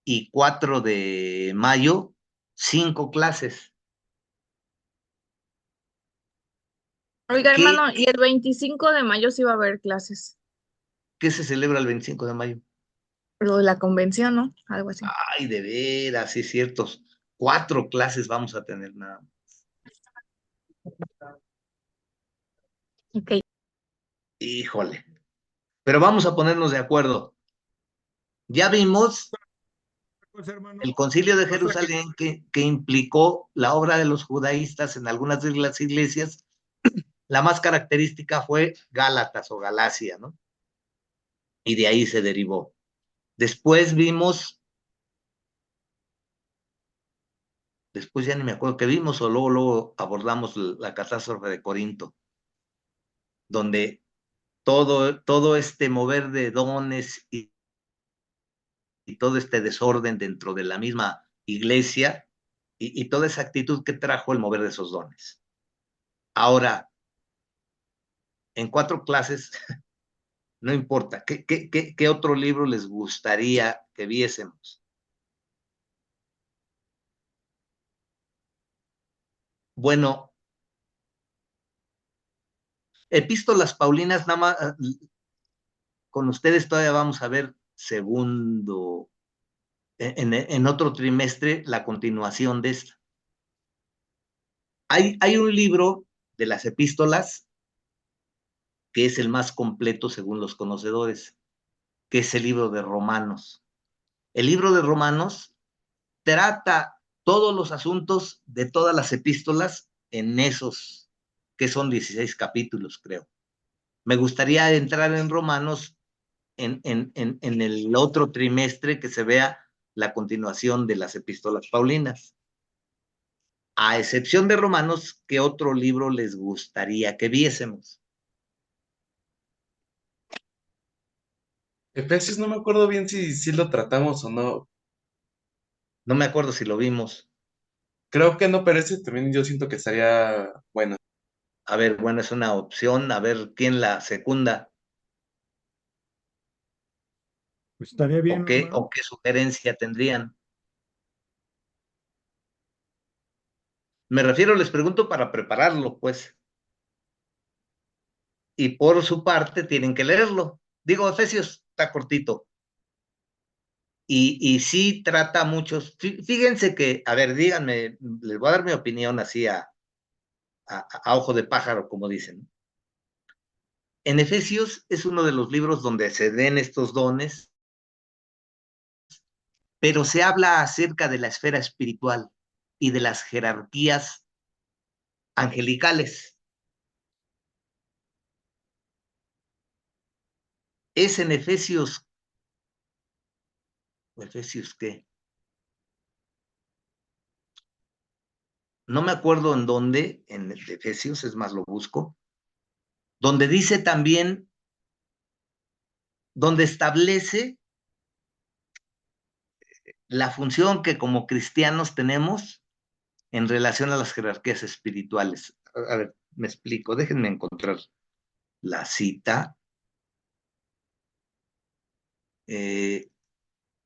y 4 de mayo, 5 clases. Oiga, ¿Qué, hermano, y el 25 de mayo sí va a haber clases. qué se celebra el 25 de mayo? Lo de la convención, ¿no? Algo así. Ay, de veras, sí es cierto. 4 clases vamos a tener nada. Ok. Híjole. Pero vamos a ponernos de acuerdo. Ya vimos Pues, hermano, el Concilio de pasa que Jerusalén que implicó la obra de los judaístas en algunas de las iglesias, La más característica fue Gálatas o Galacia, ¿no? Y de ahí se derivó. Después después ya ni me acuerdo qué vimos, o luego abordamos la catástrofe de Corinto, donde todo este mover de dones y todo este desorden dentro de la misma iglesia y toda esa actitud que trajo el mover de esos dones. Ahora, en 4 clases, no importa, ¿qué otro libro les gustaría que viésemos? Bueno, Epístolas Paulinas, nada más, con ustedes todavía vamos a ver en otro trimestre, la continuación de esta. Hay un libro de las epístolas que es el más completo según los conocedores, que es el libro de Romanos. El libro de Romanos trata todos los asuntos de todas las epístolas en esos, que son 16 capítulos, creo. Me gustaría entrar en Romanos en el otro trimestre, que se vea la continuación de las epístolas paulinas. A excepción de Romanos, ¿qué otro libro les gustaría que viésemos? Efesios no me acuerdo bien si lo tratamos o no. No me acuerdo si lo vimos. Creo que no, pero ese también yo siento que estaría bueno. A ver, bueno, es una opción, a ver quién la secunda Pues estaría bien, hermano. o qué sugerencia tendrían. Me refiero, les pregunto para prepararlo, pues. Y por su parte tienen que leerlo. Digo, Efesios está cortito. Y sí trata muchos. Fíjense que, a ver, díganme, les voy a dar mi opinión así a ojo de pájaro, como dicen. En Efesios es uno de los libros donde se den estos dones, pero se habla acerca de la esfera espiritual y de las jerarquías angelicales. Es en Efesios qué, no me acuerdo en dónde, en el de Efesios, es más, lo busco, donde dice también, donde establece la función que como cristianos tenemos en relación a las jerarquías espirituales. A ver, me explico, déjenme encontrar la cita.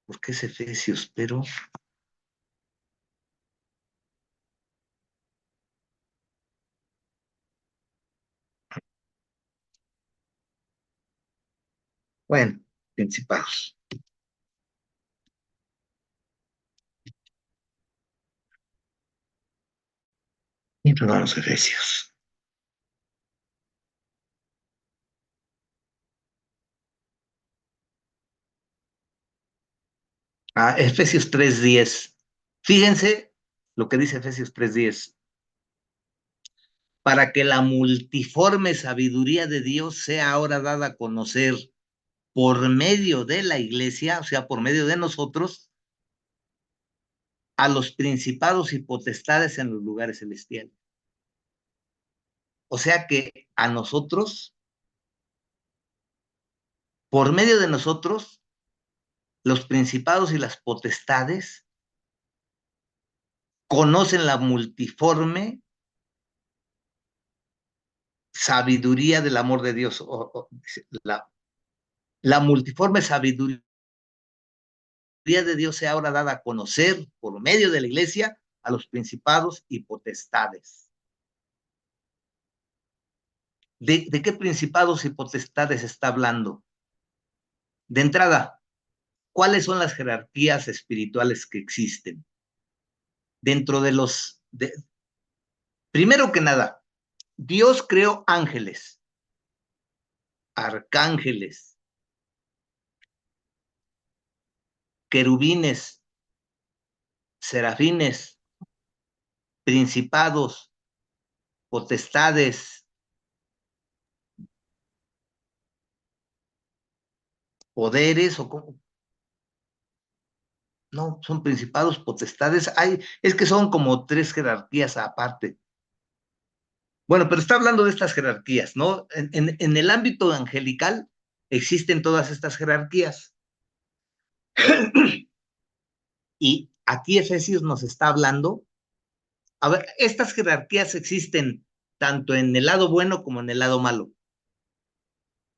Porque es Efesios, pero bueno, principados. Y pues vamos a Efesios. Efesios 3:10. Fíjense lo que dice Efesios 3:10. Para que la multiforme sabiduría de Dios sea ahora dada a conocer por medio de la iglesia, o sea, por medio de nosotros, a los principados y potestades en los lugares celestiales. O sea que a nosotros, por medio de nosotros, los principados y las potestades conocen la multiforme sabiduría del amor de Dios, la multiforme sabiduría de Dios sea ahora dada a conocer por medio de la iglesia a los principados y potestades. ¿De qué principados y potestades está hablando? De entrada, ¿cuáles son las jerarquías espirituales que existen? Dentro de primero que nada, Dios creó ángeles, arcángeles, querubines, serafines, principados, potestades, poderes o cómo. No, son principados, potestades. Es que son como 3 jerarquías aparte. Bueno, pero está hablando de estas jerarquías, ¿no? En el ámbito angelical existen todas estas jerarquías. Y aquí Efesios nos está hablando. A ver, estas jerarquías existen tanto en el lado bueno como en el lado malo.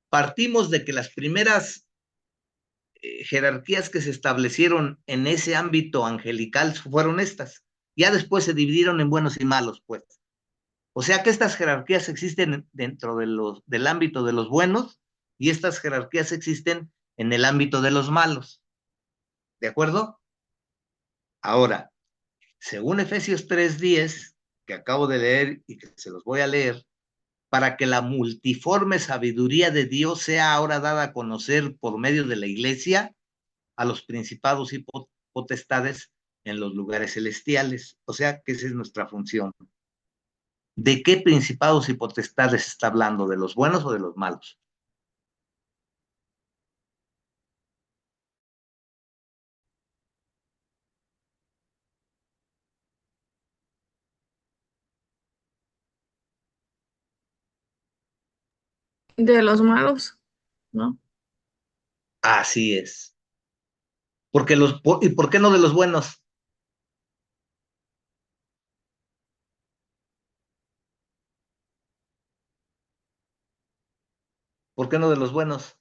Partimos de que las primeras jerarquías que se establecieron en ese ámbito angelical fueron estas. Ya después se dividieron en buenos y malos, pues. O sea que estas jerarquías existen dentro del ámbito de los buenos y estas jerarquías existen en el ámbito de los malos. ¿De acuerdo? Ahora, según Efesios 3:10, que acabo de leer y que se los voy a leer, para que la multiforme sabiduría de Dios sea ahora dada a conocer por medio de la iglesia a los principados y potestades en los lugares celestiales. O sea que esa es nuestra función. ¿De qué principados y potestades está hablando? ¿De los buenos o de los malos? De los malos, ¿no? Así es. ¿Y por qué no de los buenos? ¿Por qué no de los buenos?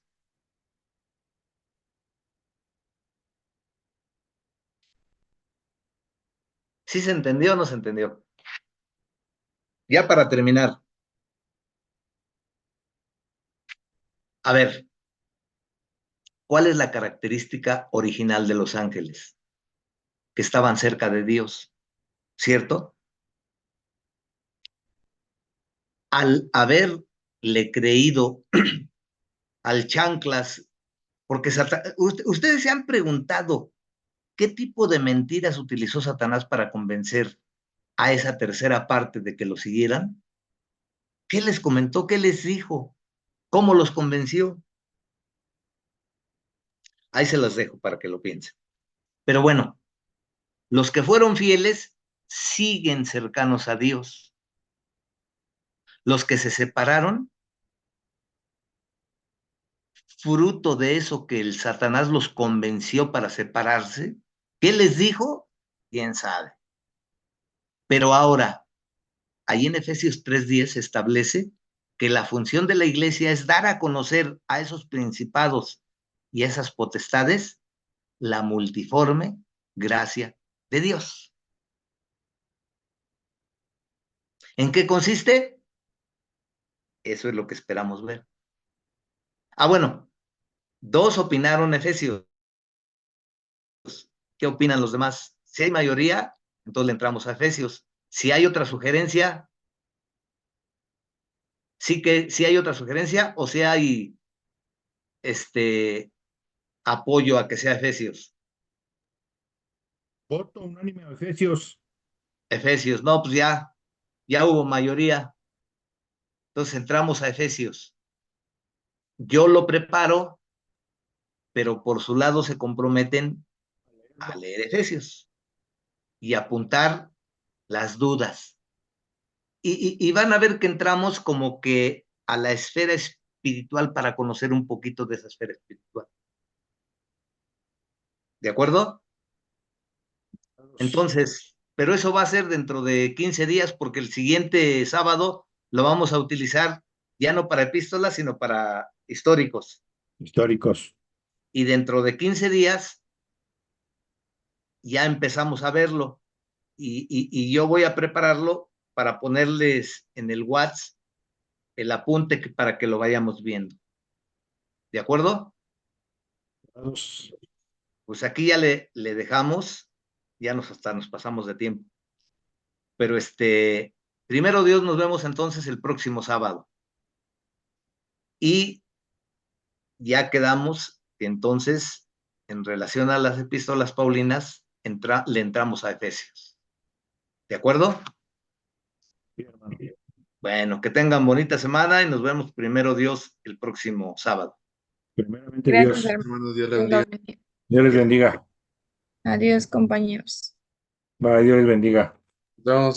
¿Sí se entendió o no se entendió? Ya para terminar. A ver, ¿cuál es la característica original de los ángeles? Que estaban cerca de Dios, ¿cierto? Al haberle creído al chanclas, porque ustedes se han preguntado qué tipo de mentiras utilizó Satanás para convencer a esa tercera parte de que lo siguieran. ¿Qué les comentó? ¿Qué les dijo? ¿Cómo los convenció? Ahí se los dejo para que lo piensen. Pero bueno, los que fueron fieles siguen cercanos a Dios. Los que se separaron, fruto de eso que el Satanás los convenció para separarse, ¿qué les dijo? ¿Quién sabe? Pero ahora, ahí en Efesios 3:10 se establece que la función de la iglesia es dar a conocer a esos principados y a esas potestades la multiforme gracia de Dios. ¿En qué consiste? Eso es lo que esperamos ver. Bueno, 2 opinaron Efesios. ¿Qué opinan los demás? Si hay mayoría, entonces le entramos a Efesios. Si hay otra sugerencia, si hay otra sugerencia o si hay apoyo a que sea Efesios. Voto unánime a Efesios. Efesios, no, pues ya hubo mayoría. Entonces entramos a Efesios. Yo lo preparo, pero por su lado se comprometen a leer Efesios y apuntar las dudas. Y van a ver que entramos como que a la esfera espiritual para conocer un poquito de esa esfera espiritual. ¿De acuerdo? Entonces, pero eso va a ser dentro de 15 días porque el siguiente sábado lo vamos a utilizar ya no para epístolas, sino para históricos. Históricos. Y dentro de 15 días ya empezamos a verlo. Y yo voy a prepararlo para ponerles en el WhatsApp el apunte para que lo vayamos viendo. ¿De acuerdo? Pues aquí ya le dejamos, ya hasta nos pasamos de tiempo. Pero primero Dios, nos vemos entonces el próximo sábado. Y ya quedamos que entonces, en relación a las epístolas paulinas, le entramos a Efesios. ¿De acuerdo? Sí, hermano. Bueno, que tengan bonita semana y nos vemos primero Dios el próximo sábado. Primeramente Gracias, Dios. hermano. Hermano, Dios le Dios bendiga. los bendiga. Dios les bendiga. Adiós, compañeros. Bye, Dios les bendiga. Nos vemos.